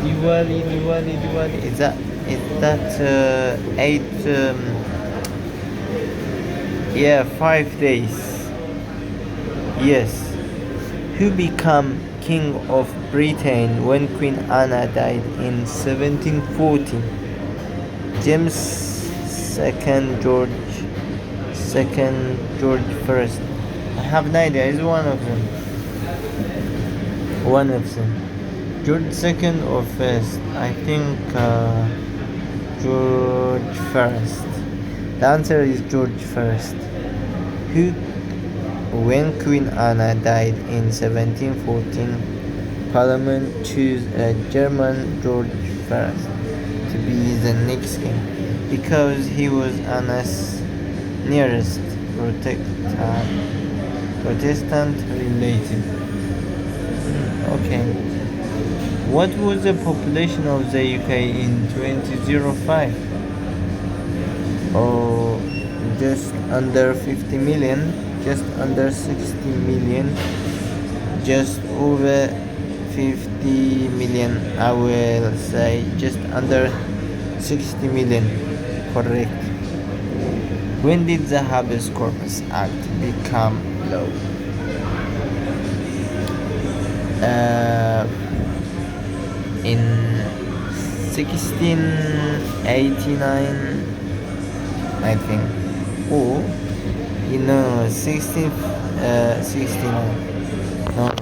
Diwali. Is that 8? Yeah, 5 days. Yes. Who became King of Britain when Queen Anne died in 1714? James II, George I. I have no idea. It's one of them. George II or first? I think George first. The answer is George first. When Queen Anne died in 1714, Parliament chose a German George first to be the next king because he was Anne's nearest Protestant related. Okay. What was the population of the UK in 2005? Oh, just under 50 million, just under 60 million, just over 50 million. I will say just under 60 million. Correct. When did the Habeas Corpus Act become law? In 1689, I think. Or, 69. No, no.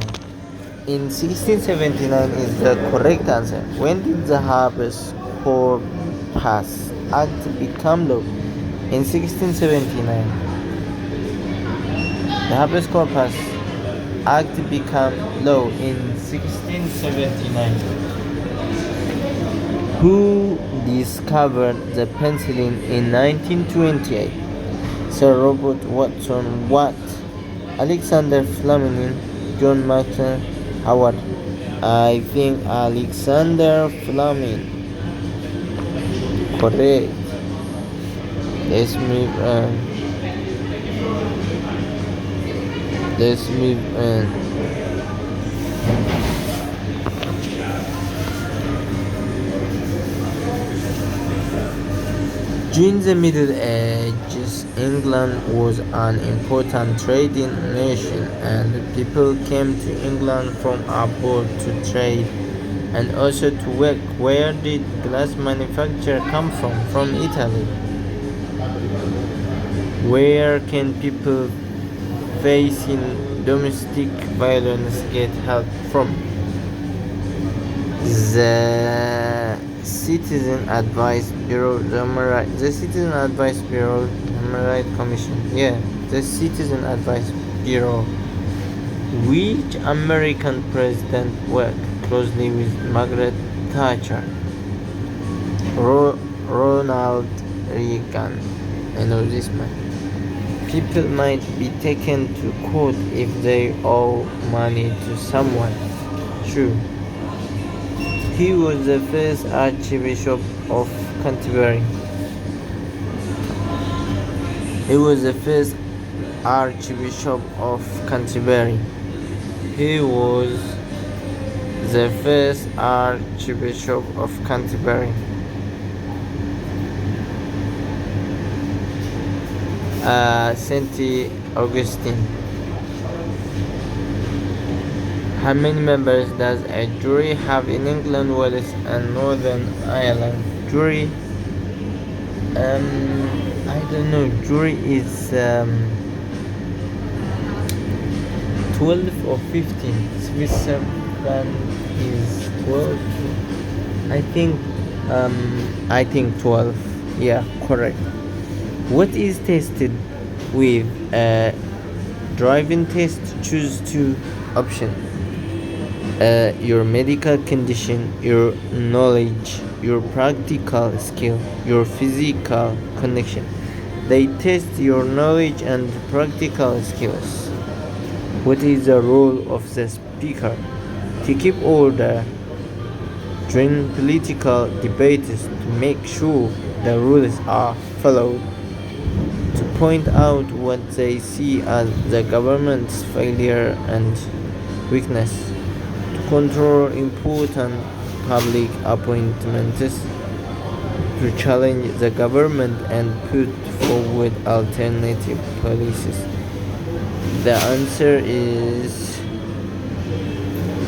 In 1679 is the correct answer. When did the Habeas Corpus Act become law? In 1679. The Habeas Corpus Act became law in 1679. Who discovered the penicillin in 1928? Sir Robert Watson Watt, Alexander Fleming, John Maxwell, Howard. I think Alexander Fleming. Correct. Let's move on. During the Middle Ages, England was an important trading nation, and people came to England from abroad to trade and also to work. Where did glass manufacture come from? From Italy. Where can people facing domestic violence get help from? The Citizen Advice Bureau, the Citizen Advice Bureau, Human Rights Commission. Yeah, the Citizen Advice Bureau. Which American president worked closely with Margaret Thatcher? Ronald Reagan. I know this man. People might be taken to court if they owe money to someone. True. He was the first Archbishop of Canterbury. He was the first Archbishop of Canterbury. He was the first Archbishop of Canterbury. Saint Augustine. How many members does a jury have in England, Wales, and Northern Ireland? Jury, I don't know. Jury is 12 or 15. Switzerland is 12. I think 12. Yeah, correct. What is tested with a driving test? Choose two options. Your medical condition, your knowledge, your practical skill, your physical connection. They test your knowledge and practical skills. What is the role of the speaker? To keep order during political debates, to make sure the rules are followed, to point out what they see as the government's failure and weakness, control important public appointments, to challenge the government and put forward alternative policies. The answer is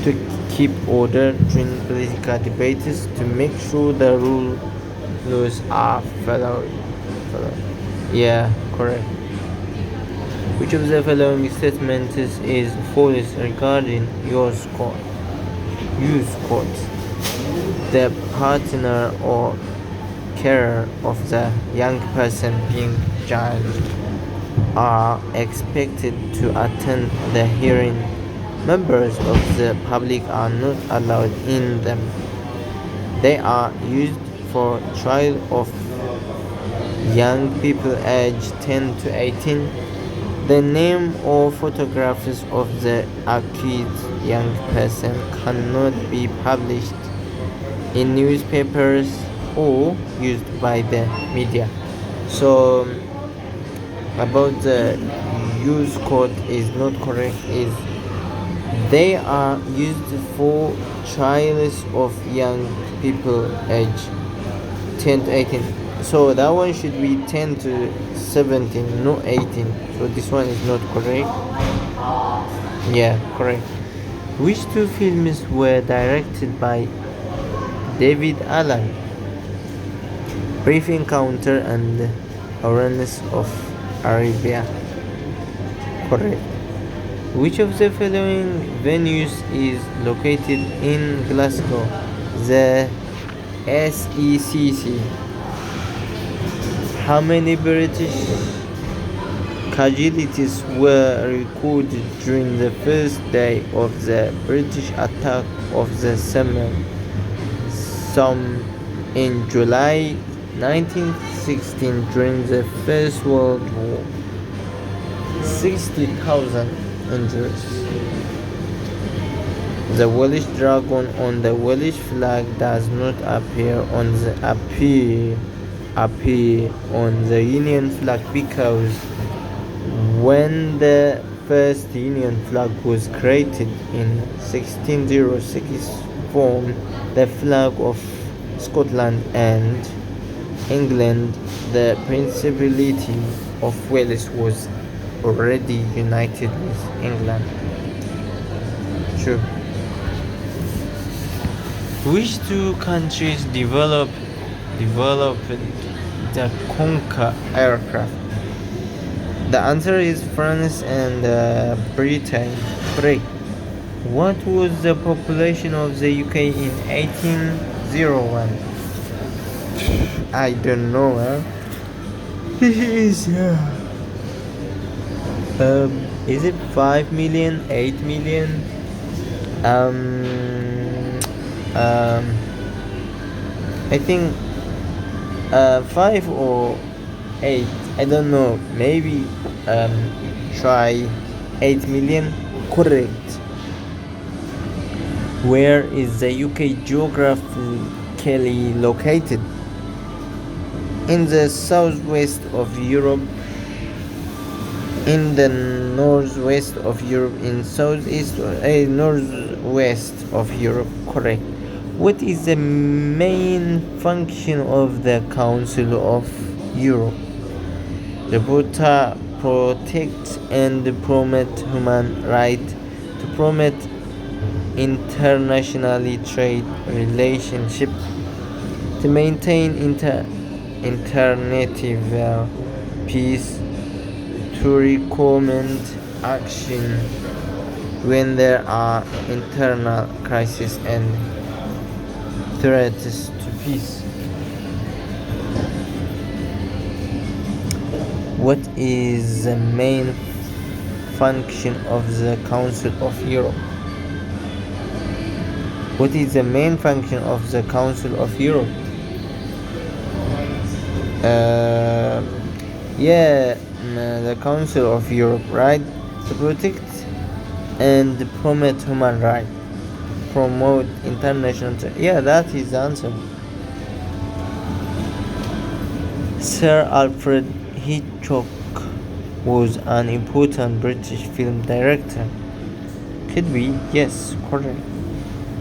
to keep order during political debates, to make sure the rules are followed. Yeah, correct. Which of the following statements is false regarding your score? Use quotes. The partner or carer of the young person being judged are expected to attend the hearing. Members of the public are not allowed in them. They are used for trial of young people aged 10 to 18. The name or photographs of the accused young person cannot be published in newspapers or used by the media. So about the use code is not correct, is they are used for trials of young people age 10 to 18. So that one should be 10 to 17, not 18. So this one is not correct. Yeah, correct. Which two films were directed by David Allen? Brief Encounter and Lawrence of Arabia. Correct. Which of the following venues is located in Glasgow? The SECC. How many British casualties were recorded during the first day of the British attack of the Somme in July 1916 during the First World War? 60,000 injuries. The Welsh dragon on the Welsh flag does not appear on the Union flag because when the first Union flag was created in 1606 formed the flag of Scotland and England, the Principality of Wales was already united with England. True. Which two countries developed the Conquer aircraft? The answer is France and Britain. Correct. What was the population of the UK in 1801? I don't know. Is it 5 million, 8 million? I think 5 or 8. I don't know. Maybe try 8 million. Correct. Where is the UK geographically located? In the southwest of Europe, in the northwest of Europe, in northwest of Europe. Correct. What is the main function of the Council of Europe? To protect and promote human rights, to promote internationally trade relationship, to maintain international peace, to recommend action when there are internal crises and threats to peace. What is the main function of the Council of Europe? What is the main function of the Council of Europe? The Council of Europe, right? To protect and promote human rights, promote international trade. Yeah, that is the answer. Sir Alfred Hitchcock was an important British film director. Could be, yes, correct.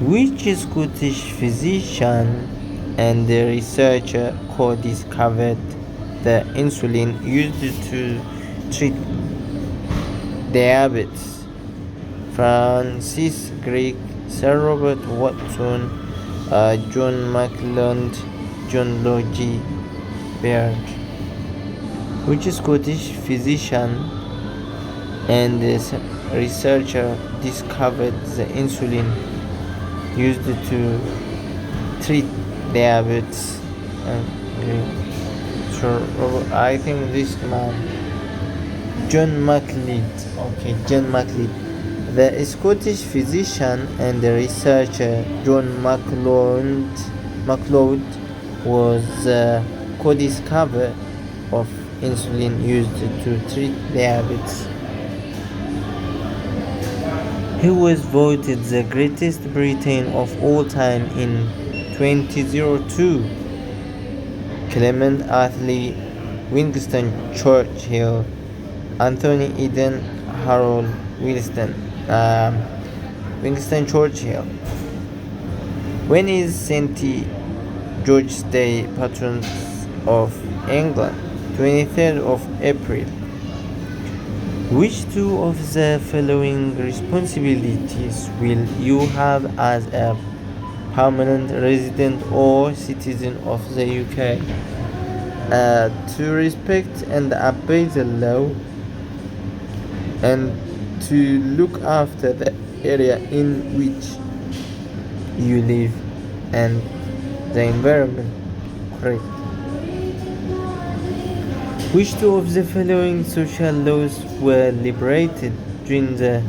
Which Scottish physician and researcher co-discovered the insulin used to treat diabetes? Francis Crick, Sir Robert Watson, John McLeod, John Logie Baird. Which Scottish physician and researcher discovered the insulin used to treat diabetes? I think this man, John McLeod. Okay, John McLeod. The Scottish physician and researcher John McLeod was co-discoverer of insulin used to treat diabetes. He was voted the greatest Briton of all time in 2002. Clement Attlee, Winston Churchill, Anthony Eden, Harold Wilson. Winston Churchill. When is St. George's Day, patron of England? 23rd of April. Which two of the following responsibilities will you have as a permanent resident or citizen of the UK? To respect and obey the law, and to look after the area in which you live and the environment. Correct. Which two of the following social laws were liberated during the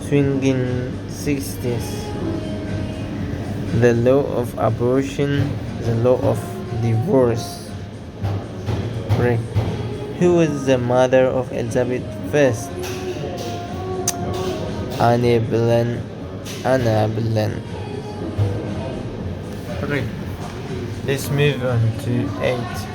swinging 60s? The law of abortion, the law of divorce. Correct. Who was the mother of Elizabeth I? Anne Boleyn. Anna Boleyn. Correct. Let's move on to 8.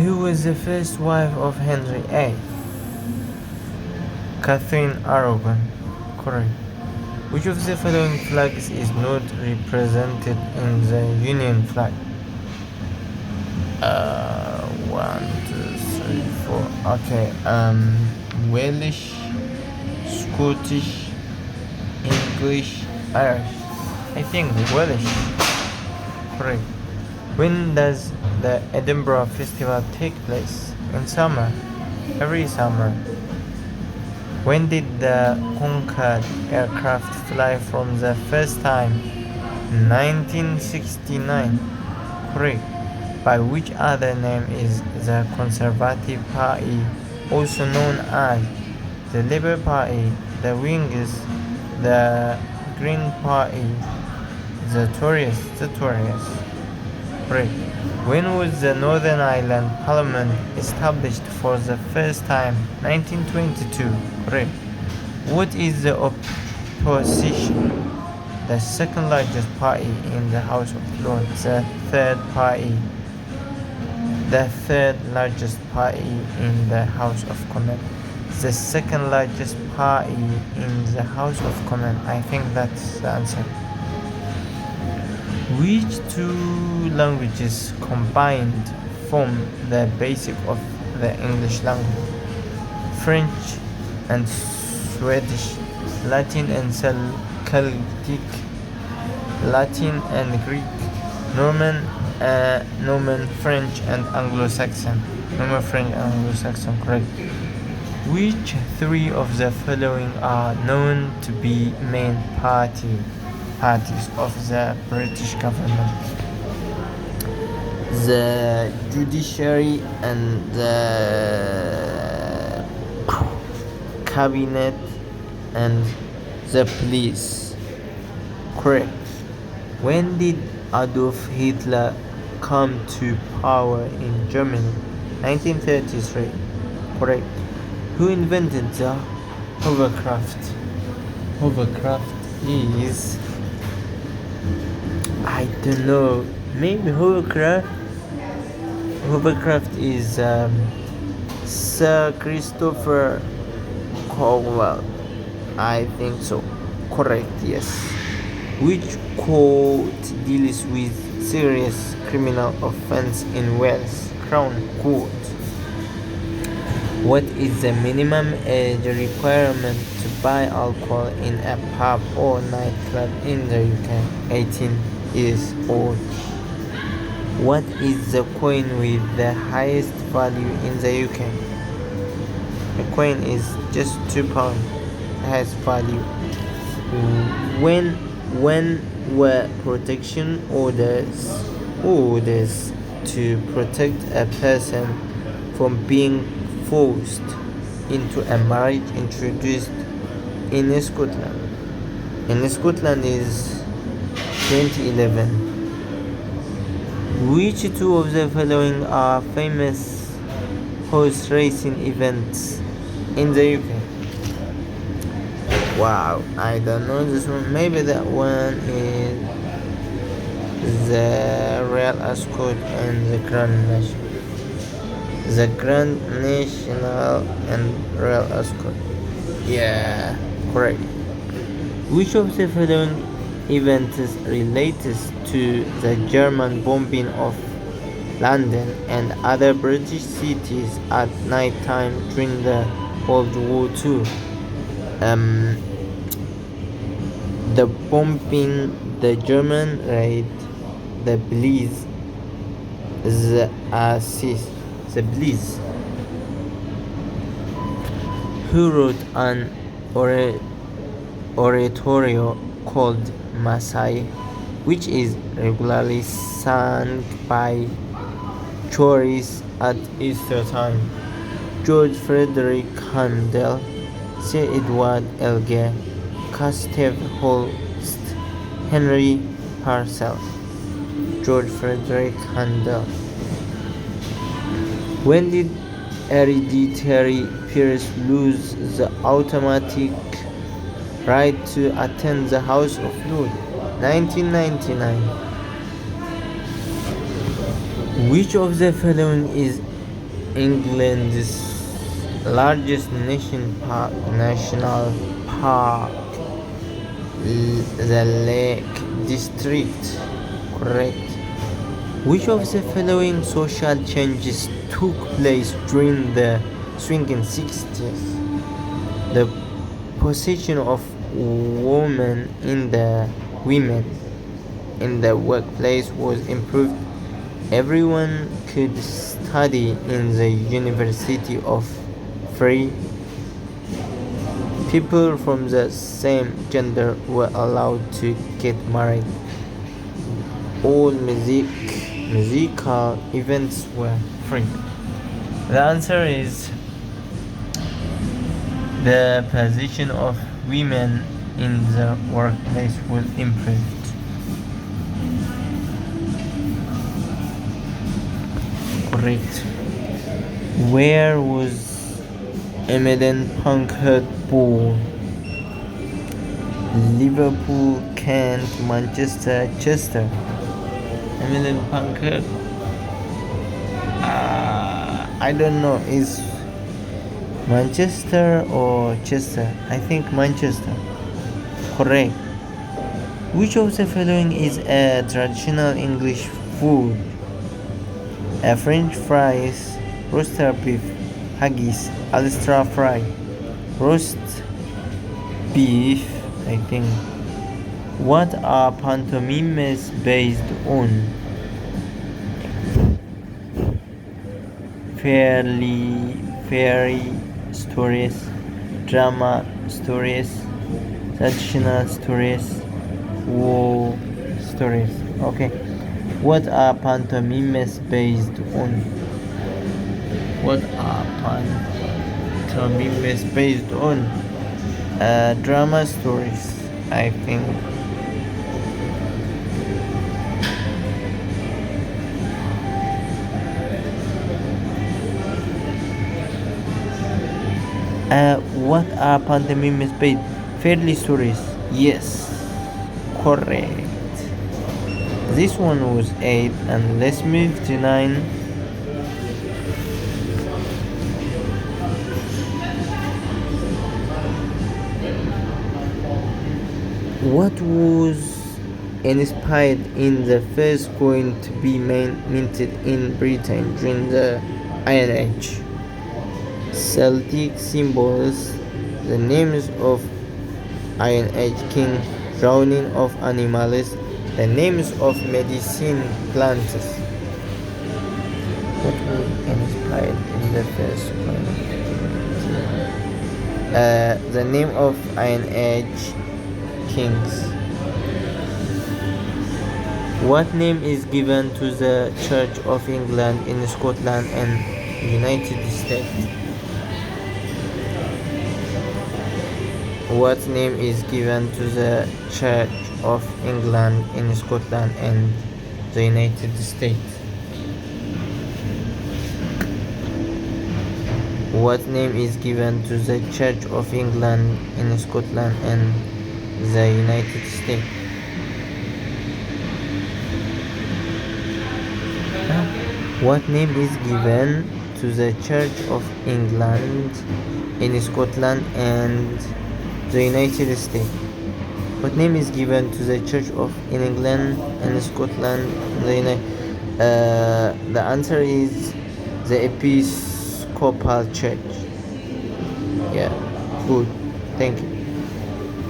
Who was the first wife of Henry VIII? Catherine Aragon. Correct. Which of the following flags is not represented in the Union flag? 1, 2, 3, 4. Okay. Welsh, Scottish, English, Irish. I think Welsh. Correct. When does the Edinburgh Festival take place? In summer. Every summer. When did the Concorde aircraft fly from the first time? 1969. Correct. By which other name is the Conservative Party also known as the Labour Party, the Whigs, the Green Party, the Tories? Correct. When was the Northern Ireland Parliament established for the first time? 1922. Correct. What is the opposition? The second largest party in the House of Lords. The third largest party in the House of Commons. The second largest party in the House of Commons. I think that's the answer. Which two languages combined form the basic of the English language? French and Swedish, Latin and Celtic, Latin and Greek, Norman French and Anglo-Saxon. Norman French and Anglo-Saxon, correct. Which three of the following are known to be main parties of the British government? The judiciary and the cabinet and the police. Correct. When did Adolf Hitler come to power in Germany? 1933. Correct. Who invented the hovercraft? Hovercraft is, I don't know, maybe hovercraft is Sir Christopher Cowell. I think so. Correct, yes. Which court deals with serious criminal offence in Wales? Crown Court. What is the minimum age requirement to buy alcohol in a pub or nightclub in the UK? 18 years old. What is the coin with the highest value in the UK? The coin is just £2. Highest value. When were protection orders to protect a person from being forced into a marriage introduced in Scotland? In Scotland is 2011. Which two of the following are famous horse racing events in the UK? Wow, I don't know this one. Maybe that one is the Real Ascot and the Grand National. The Grand National and Real Ascot. Yeah, correct. Which of the following events relates to the German bombing of London and other British cities at night time during the World War II? Um, the bombing, the German raid, the Blitz, the assist, the Blitz. Who wrote an oratorio called Masai, which is regularly sung by tourists at Easter time? George Frederick Handel, Sir Edward Elgar, Gustav Holst, Henry Purcell. George Frederick Handel. When did hereditary peers lose the automatic right to attend the House of Lords? 1999. Which of the following is England's largest national park? The Lake District. Correct. Which of the following social changes took place during the swinging 60s? The position of women in the workplace was improved. Everyone could study in the University of Free. People from the same gender were allowed to get married. All musical events were free. The answer is the position of women in the workplace was improved. Correct. Where was Emmeline Pankhurst born? Liverpool, Kent, Manchester, Chester. Emmeline Pankhurst. I don't know. Is Manchester or Chester? I think Manchester. Correct. Which of the following is a traditional English food? A French fries, roasted beef, haggis, Ulster fry, roast beef, I think. What are pantomimes based on? Fairy stories, drama stories, traditional stories, war stories. Okay. What are pantomimes based on? What are pantomimes based on? Drama stories, I think. What are pantomimes based? Fairy stories. Yes, correct. This one was 8, and let's move to 9. What was inspired in the first coin to be minted in Britain during the Iron Age? Celtic symbols, the names of Iron Age king, drowning of animals, the names of medicine plants. What was inspired in the first coin? The name of Iron Age kings. What name is given to the Church of England in Scotland and United States? What name is given to the Church of England in Scotland and the United States? What name is given to the Church of England in Scotland and the United States? What name is given to the Church of England in Scotland and the United States? What name is given to the Church of England and Scotland? The answer is the Episcopal Church. Yeah, good. Thank you.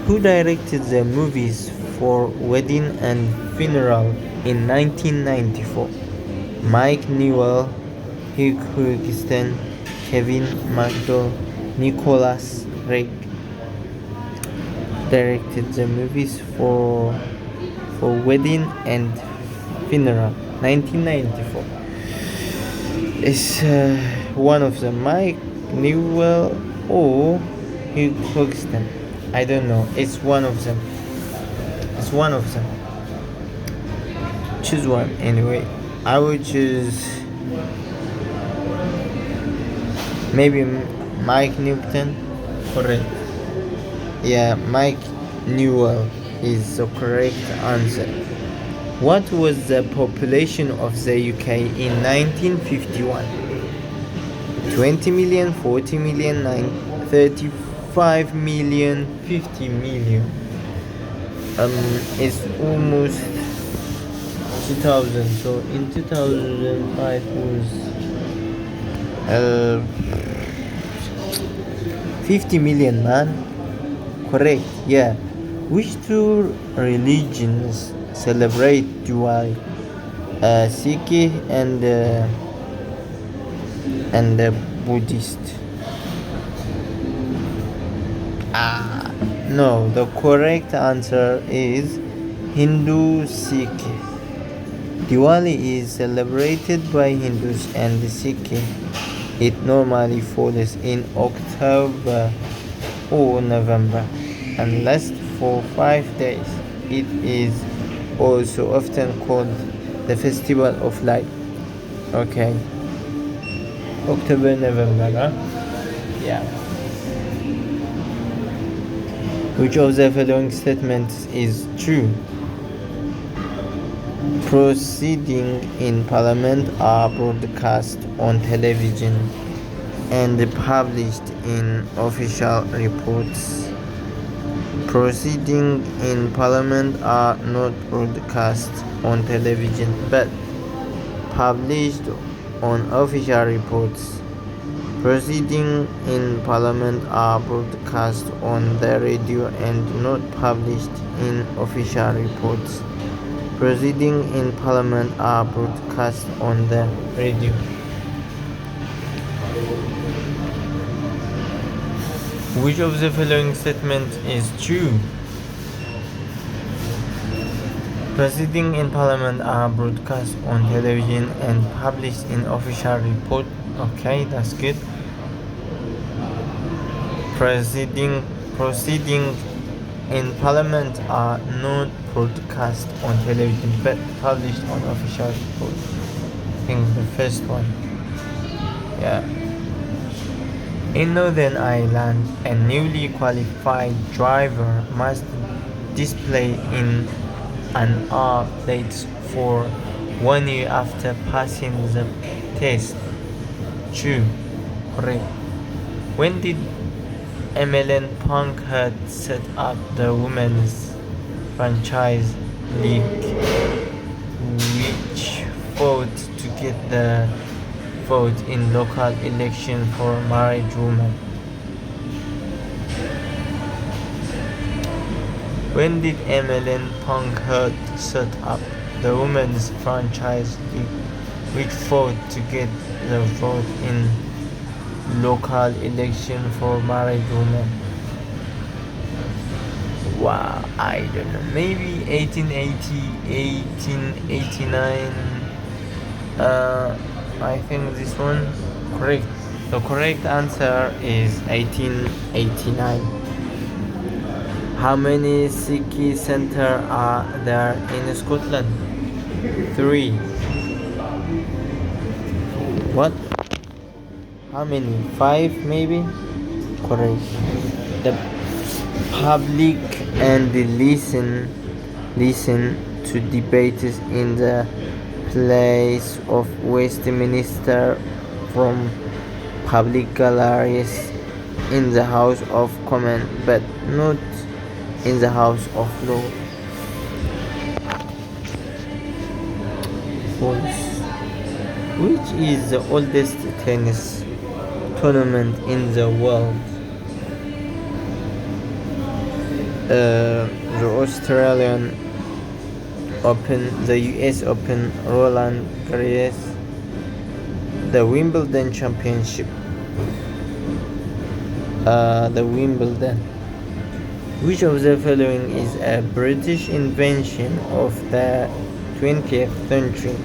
Who directed the movies For Wedding and Funeral in 1994? Mike Newell, Hugh Huggeston, Kevin McDowell, Nicholas Ray directed the movies for Wedding and Funeral, 1994. Is one of them Mike Newell or Hugh Huggeston? I don't know. It's one of them. It's one of them. Choose one anyway. I would choose maybe Mike Newton. Correct. Yeah, Mike Newell is the correct answer. What was the population of the UK in 1951? 20 million, 40 million, 35 million, 50 million. It's almost 2000. So in 2005 was 50 million, man. Correct. Yeah. Which two religions celebrate Diwali? Sikh and Buddhist. No, the correct answer is Hindu Sikh. Diwali is celebrated by Hindus and Sikh. It normally falls in October or November and lasts for 5 days. It is also often called the Festival of Light. Okay. October, November, huh? Yeah. Which of the following statements is true? Proceedings in Parliament are broadcast on television and published in official reports. Proceedings in Parliament are not broadcast on television but published on official reports. Proceedings in Parliament are broadcast on the radio and not published in official reports. Proceedings in Parliament are broadcast on the radio. Which of the following statements is true? Proceedings in Parliament are broadcast on television and published in official report. Okay, that's good. Proceedings in Parliament are not broadcast on television but published on official report. I think the first one. Yeah. In Northern Ireland, a newly qualified driver must display in an R plate for 1 year after passing the test. True. Correct. When did MLN Pankhurst set up the Women's Franchise League, which fought to get the vote in local election for married women? When did MLN Pankhurst set up the Women's Franchise League, which fought to get the vote in local election for married women? Wow, I don't know. Maybe 1880, 1889. I think this one correct. The correct answer is 1889. How many Sikh centers are there in Scotland? 3. What? How many? 5 maybe? Correct. The public and listen to debates in the place of Westminster from public galleries in the House of Commons, but not in the House of Lords. False. Which is the oldest tennis tournament in the world? The Australian Open, the US Open, Roland Garros, the Wimbledon Championship, the Wimbledon. Which of the following is a British invention of the 20th century?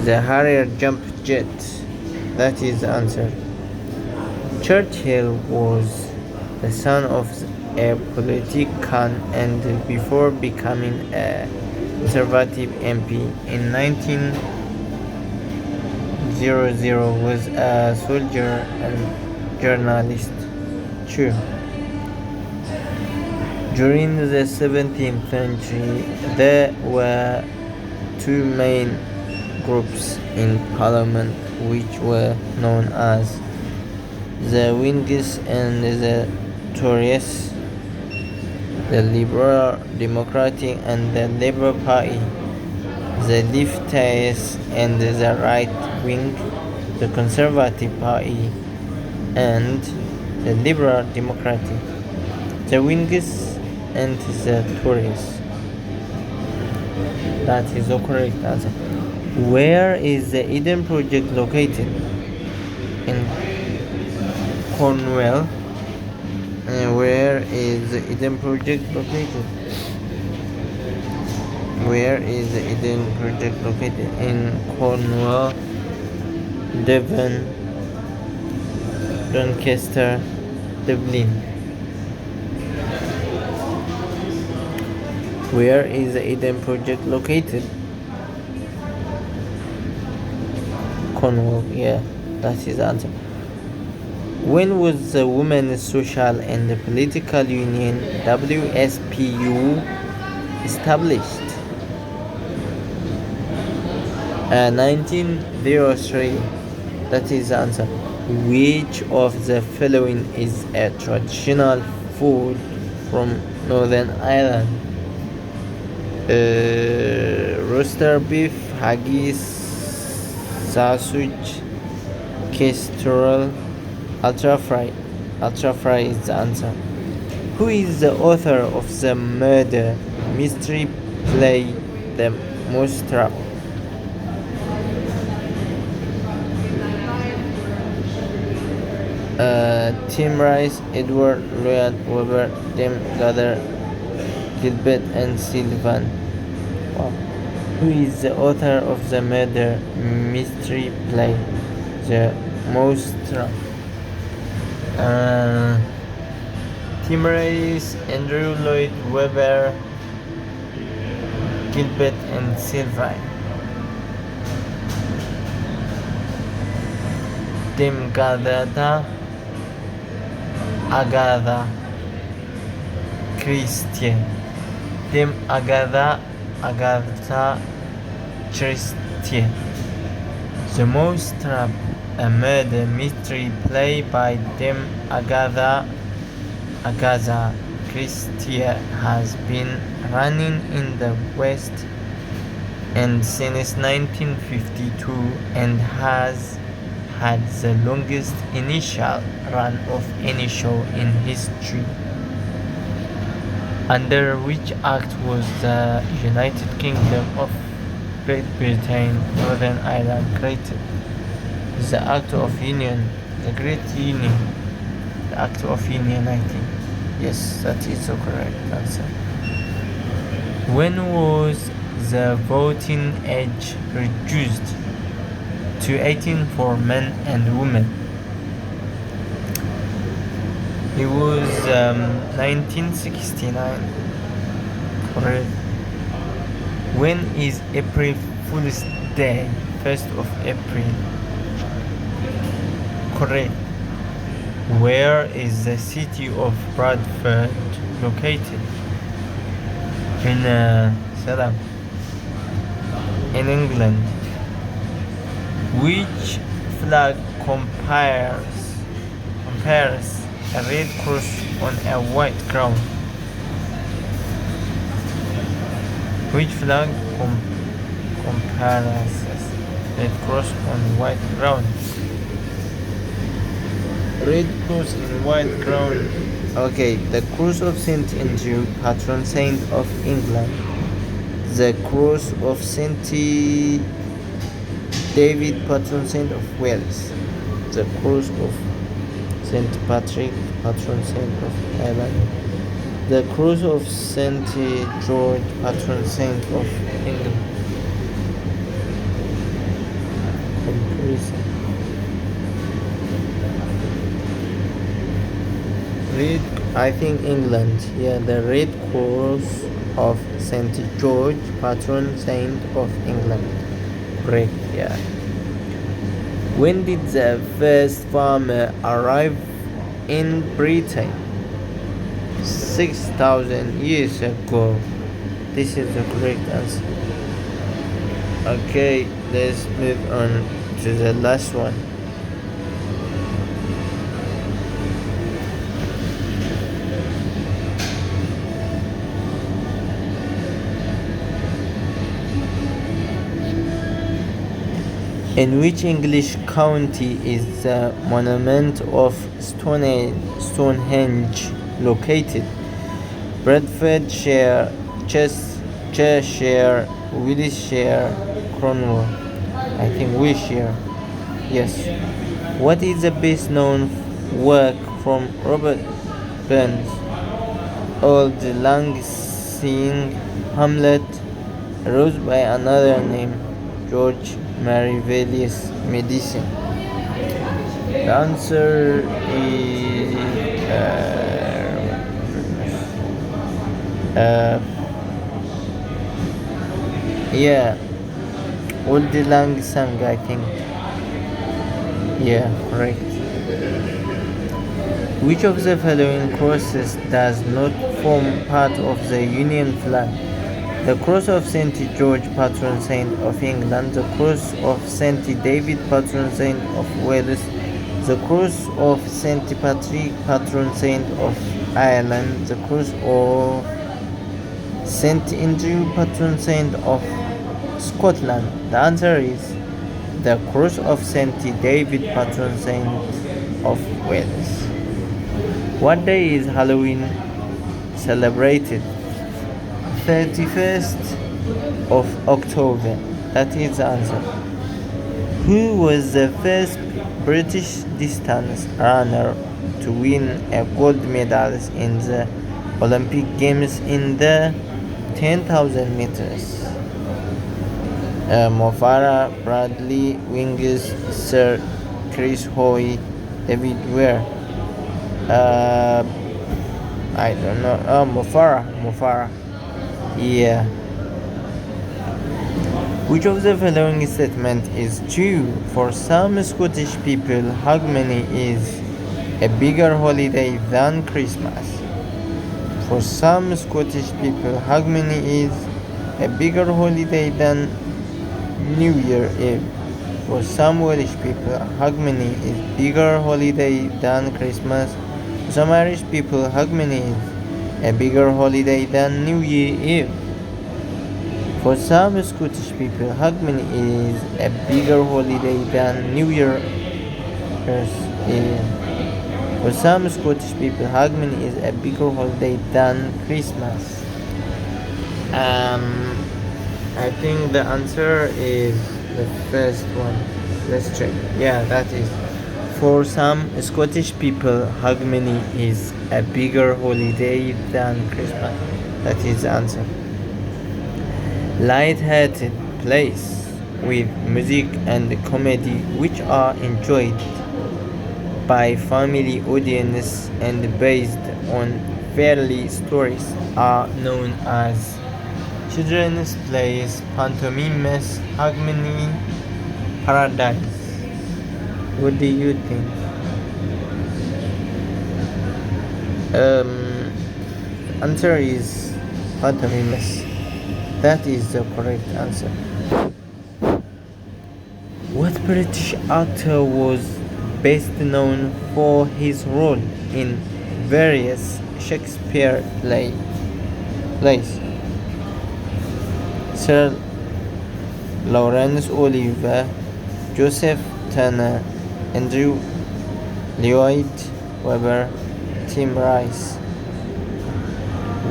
The Harrier jump jet. That is the answer. Churchill was the son of a politician and before becoming a Conservative MP in 1900 was a soldier and journalist. True. During the 17th century, there were two main groups in Parliament which were known as the Whigs and the Tories, the Liberal Democratic and the Labour Party, the leftists and the right wing, the Conservative Party and the Liberal Democratic, the Whigs and the Tories. That is the correct answer. Where is the Eden Project located? In Cornwall. Where is the Eden Project located? Where is the Eden Project located? In Cornwall, Devon, Doncaster, Dublin. Where is the Eden Project located? Cornwall, yeah, that is the answer. When was the Women's Social and Political Union WSPU established? 1903. That is the answer. Which of the following is a traditional food from Northern Ireland? Roaster beef, haggis, sausage, kestrel, ultra fry. Ultra fry is the answer. Who is the author of the murder mystery play The Mousetrap? Tim Rice, Edward Lloyd Webber, Tim Gather, Gilbert and Sullivan. Wow. Who is the author of the murder mystery play The Mousetrap? Tim Rice, Andrew Lloyd Webber, Gilbert and Sullivan. Tim Gather, Agatha Christie. Tim Agatha Christie. The Mousetrap, a murder mystery play by Tim Agatha Christie, has been running in the West End since 1952 and has had the longest initial run of any show in history. Under which act was the United Kingdom of Great Britain, Northern Ireland created? The Act of Union, the Great Union, the Act of Union, I think. Yes, that is the correct answer. When was the voting age reduced to 18 for men and women? It was 1969. Correct. When is April Fool's Day? 1st of April. Correct. Where is the city of Bradford located? In Salam. In England. Which flag compares a red cross on a white ground? Which flag compares red cross on white ground? Red cross in white ground. Okay, the cross of Saint Andrew, patron saint of England. The cross of Saint David, patron saint of Wales. The cross of Saint Patrick, patron saint of Ireland. The cross of Saint George, patron saint of England. Comparison. Red, I think England. Yeah, the red cross of Saint George, patron saint of England. Correct. Yeah. When did the first farmer arrive in Britain? 6,000 years ago. This is the correct answer. Okay, let's move on to the last one. In which English county is the monument of Stonehenge located? Bradfordshire, Cheshire, Wiltshire, Cornwall. I think Wiltshire. Yes. What is the best known work from Robert Burns? Old Lang Syne, Hamlet, Rose by Another Name, George Marivalius Medicine. The answer is yeah, Old Lang Syne, I think. Yeah, correct. Which of the following crosses does not form part of the Union flag? The cross of St. George, patron saint of England. The cross of St. David, patron saint of Wales. The cross of St. Patrick, patron saint of Ireland. The cross of St. Andrew, patron saint of Scotland. The answer is the cross of St. David, patron saint of Wales. What day is Halloween celebrated? 31st of October. That is the answer. Who was the first British distance runner to win a gold medal in the Olympic Games in the 10,000 meters? Mo Farah, Bradley Wiggins, Sir Chris Hoy, David Weir. I don't know. Mo Farah. Yeah. Which of the following statement is true? For some Scottish people, Hogmanay is a bigger holiday than Christmas. For some Scottish people, Hogmanay is a bigger holiday than New Year Eve. For some Welsh people, Hogmanay is bigger holiday than Christmas. For some Irish people, Hogmanay is a bigger holiday than New Year Eve. For some Scottish people, Hogmanay is a bigger holiday than New Year's Eve. For some Scottish people, Hogmanay is a bigger holiday than Christmas. I think the answer is the first one. Let's check. Yeah, that is. For some Scottish people, Hogmanay is a bigger holiday than Christmas. That is the answer. Light-hearted plays with music and comedy which are enjoyed by family audiences and based on fairy stories are known as Children's plays, pantomimes, Hogmanay, Paradise. What do you think? Answer is pantomimes. That is the correct answer. What British actor was best known for his role in various Shakespeare plays? Sir Laurence Olivier, Joseph Turner, Andrew Lloyd Webber, Tim Rice.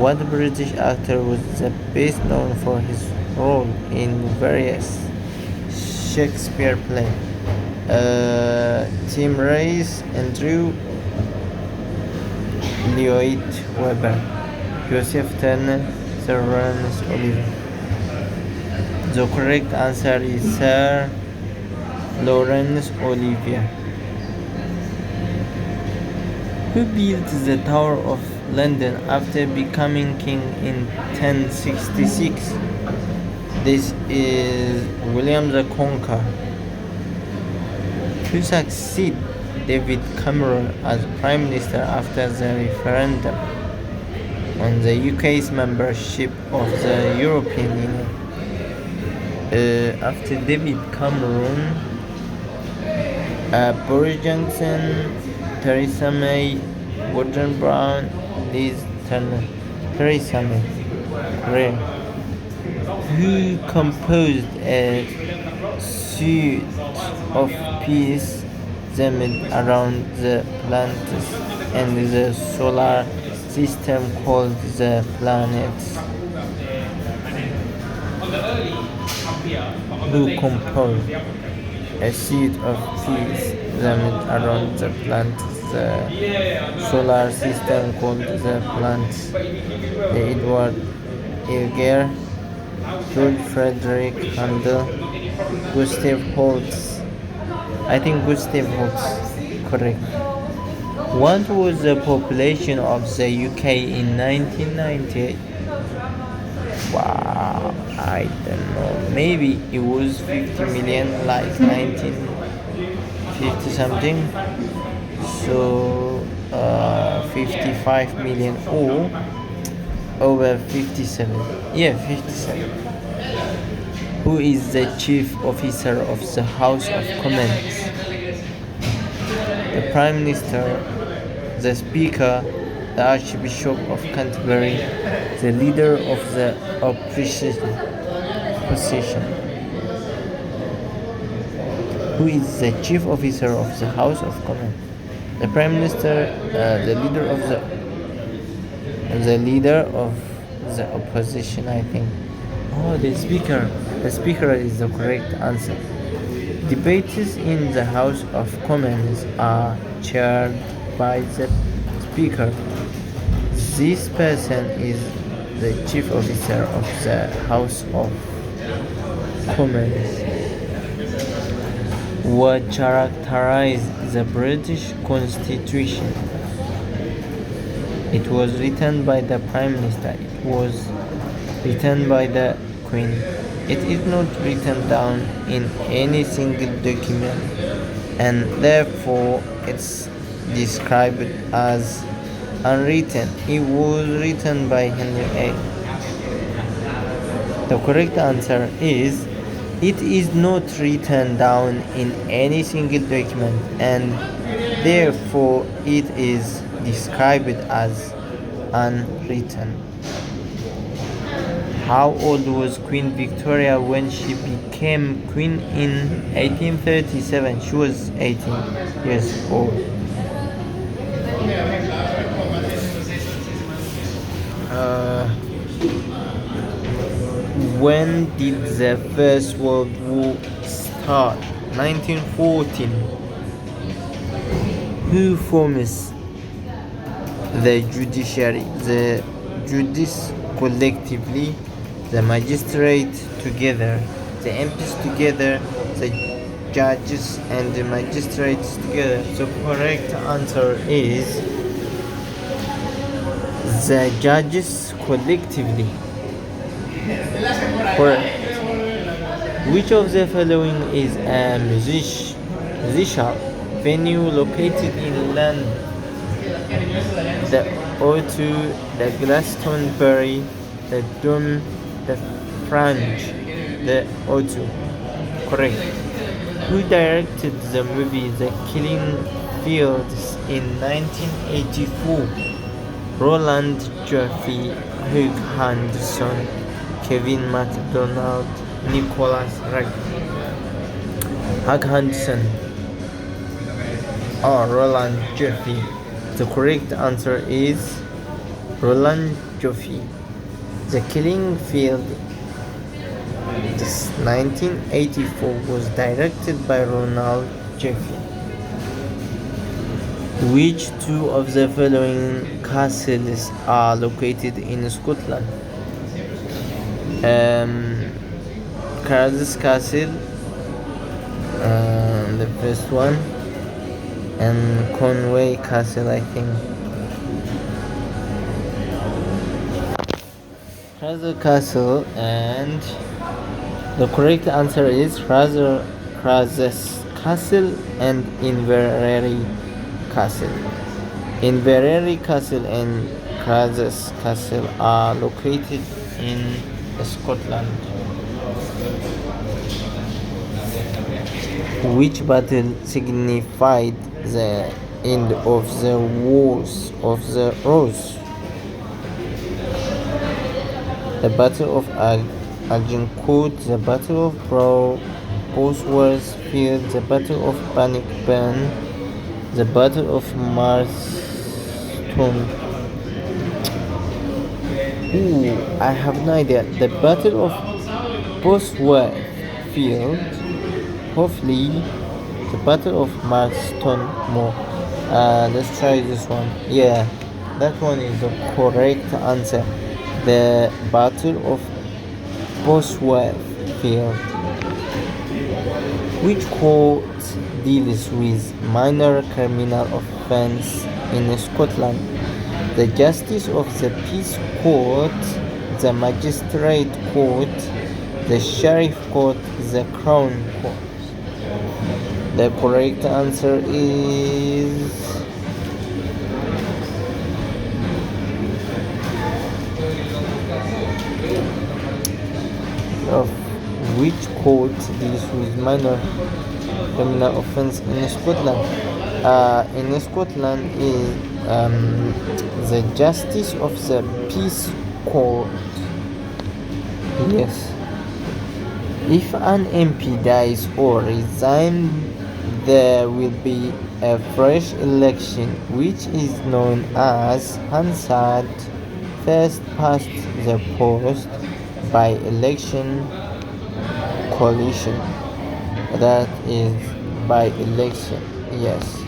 What British actor was the best known for his role in various Shakespeare plays? Tim Rice, Andrew Lloyd Webber, Joseph Turner, Sir Laurence Olivier. The correct answer is Sir Laurence Olivier. Who built the Tower of London after becoming king in 1066? This is William the Conqueror. Who succeeded David Cameron as Prime Minister after the referendum on the UK's membership of the European Union? After David Cameron, Boris Johnson, Theresa May, Gordon Brown, Liz Turner. Theresa May. Rare. Who composed a suite of pieces themed around the planets and the solar system called the planets? Who composed a suite of pieces themed around the planets, the solar system called the planets? Edward Elgar, George Frederick Handel, Gustav Holst. I think Gustav Holst. Correct. What was the population of the UK in 1998? Wow, I don't know. Maybe it was 50 million, like 1950 something. So 55 million or over 57. Yeah, 57. Who is the chief officer of the House of Commons? The Prime Minister, the Speaker, the Archbishop of Canterbury, the Leader of the Opposition. Who is the chief officer of the House of Commons? The Prime Minister, the leader of the opposition, I think. Oh, the Speaker. The Speaker is the correct answer. Debates in the House of Commons are chaired by the Speaker. This person is the chief officer of the House of Commons. What characterized the British Constitution? It was written by the Prime Minister. It was written by the Queen. It is not written down in any single document, and therefore it's described as unwritten. It was written by Henry VIII. The correct answer is it is not written down in any single document, and therefore it is described as unwritten. How old was Queen Victoria when she became queen in 1837? She was 18 years old. When did the First World War start? 1914. Who forms the judiciary? The judges collectively, the magistrate together, the MPs together, the judges and the magistrates together. The correct answer is the judges collectively. Correct. Which of the following is a musical venue located in London? The O2, the Glastonbury, the Dome, the Fringe, the O2. Correct. Who directed the movie The Killing Fields in 1984? Roland Jeffrey, Hugh Henderson, Kevin MacDonald, Nicholas Ray. Hugh Henderson or Roland Jeffrey. The correct answer is Roland Jeffrey. The Killing Field, this 1984, was directed by Ronald Jeffrey. Which two of the following castles are located in Scotland? Cardiff Castle, the first one, and Conway Castle, I think. Cardiff Castle, and the correct answer is Cardiff Castle and Inverary Castle. Inverary Castle and Cardiff Castle are located in Scotland. Which battle signified the end of the Wars of the Rose? The Battle of Agincourt, the Battle of Bosworth Field, the Battle of Bannockburn, the Battle of Marston. I have no idea. The Battle of Bosworth Field, hopefully the Battle of Marston Moor. Let's try this one. Yeah, that one is the correct answer. The Battle of Bosworth Field. Which court deals with minor criminal offence in Scotland? The Justice of the Peace Court, the Magistrate Court, the Sheriff Court, the Crown Court. The correct answer is of which court deals with minor criminal offence in Scotland? In Scotland is the Justice of the Peace Court. Yes. If an MP dies or resigns, there will be a fresh election, which is known as Hansard first past the post by election coalition. That is by election. Yes.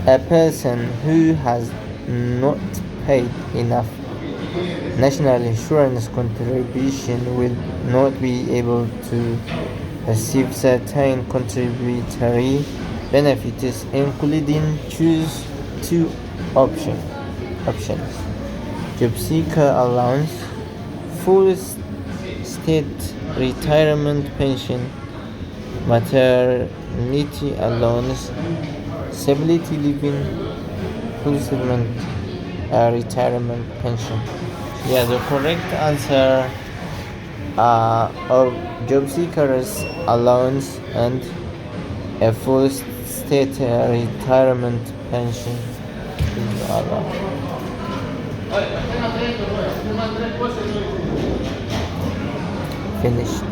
A person who has not paid enough national insurance contribution will not be able to receive certain contributory benefits, including choose two options: job seeker allowance, full state retirement pension, maternity allowance, disability living, full settlement retirement pension. Yeah, the correct answer of job seekers allowance and a full state retirement pension. Finished.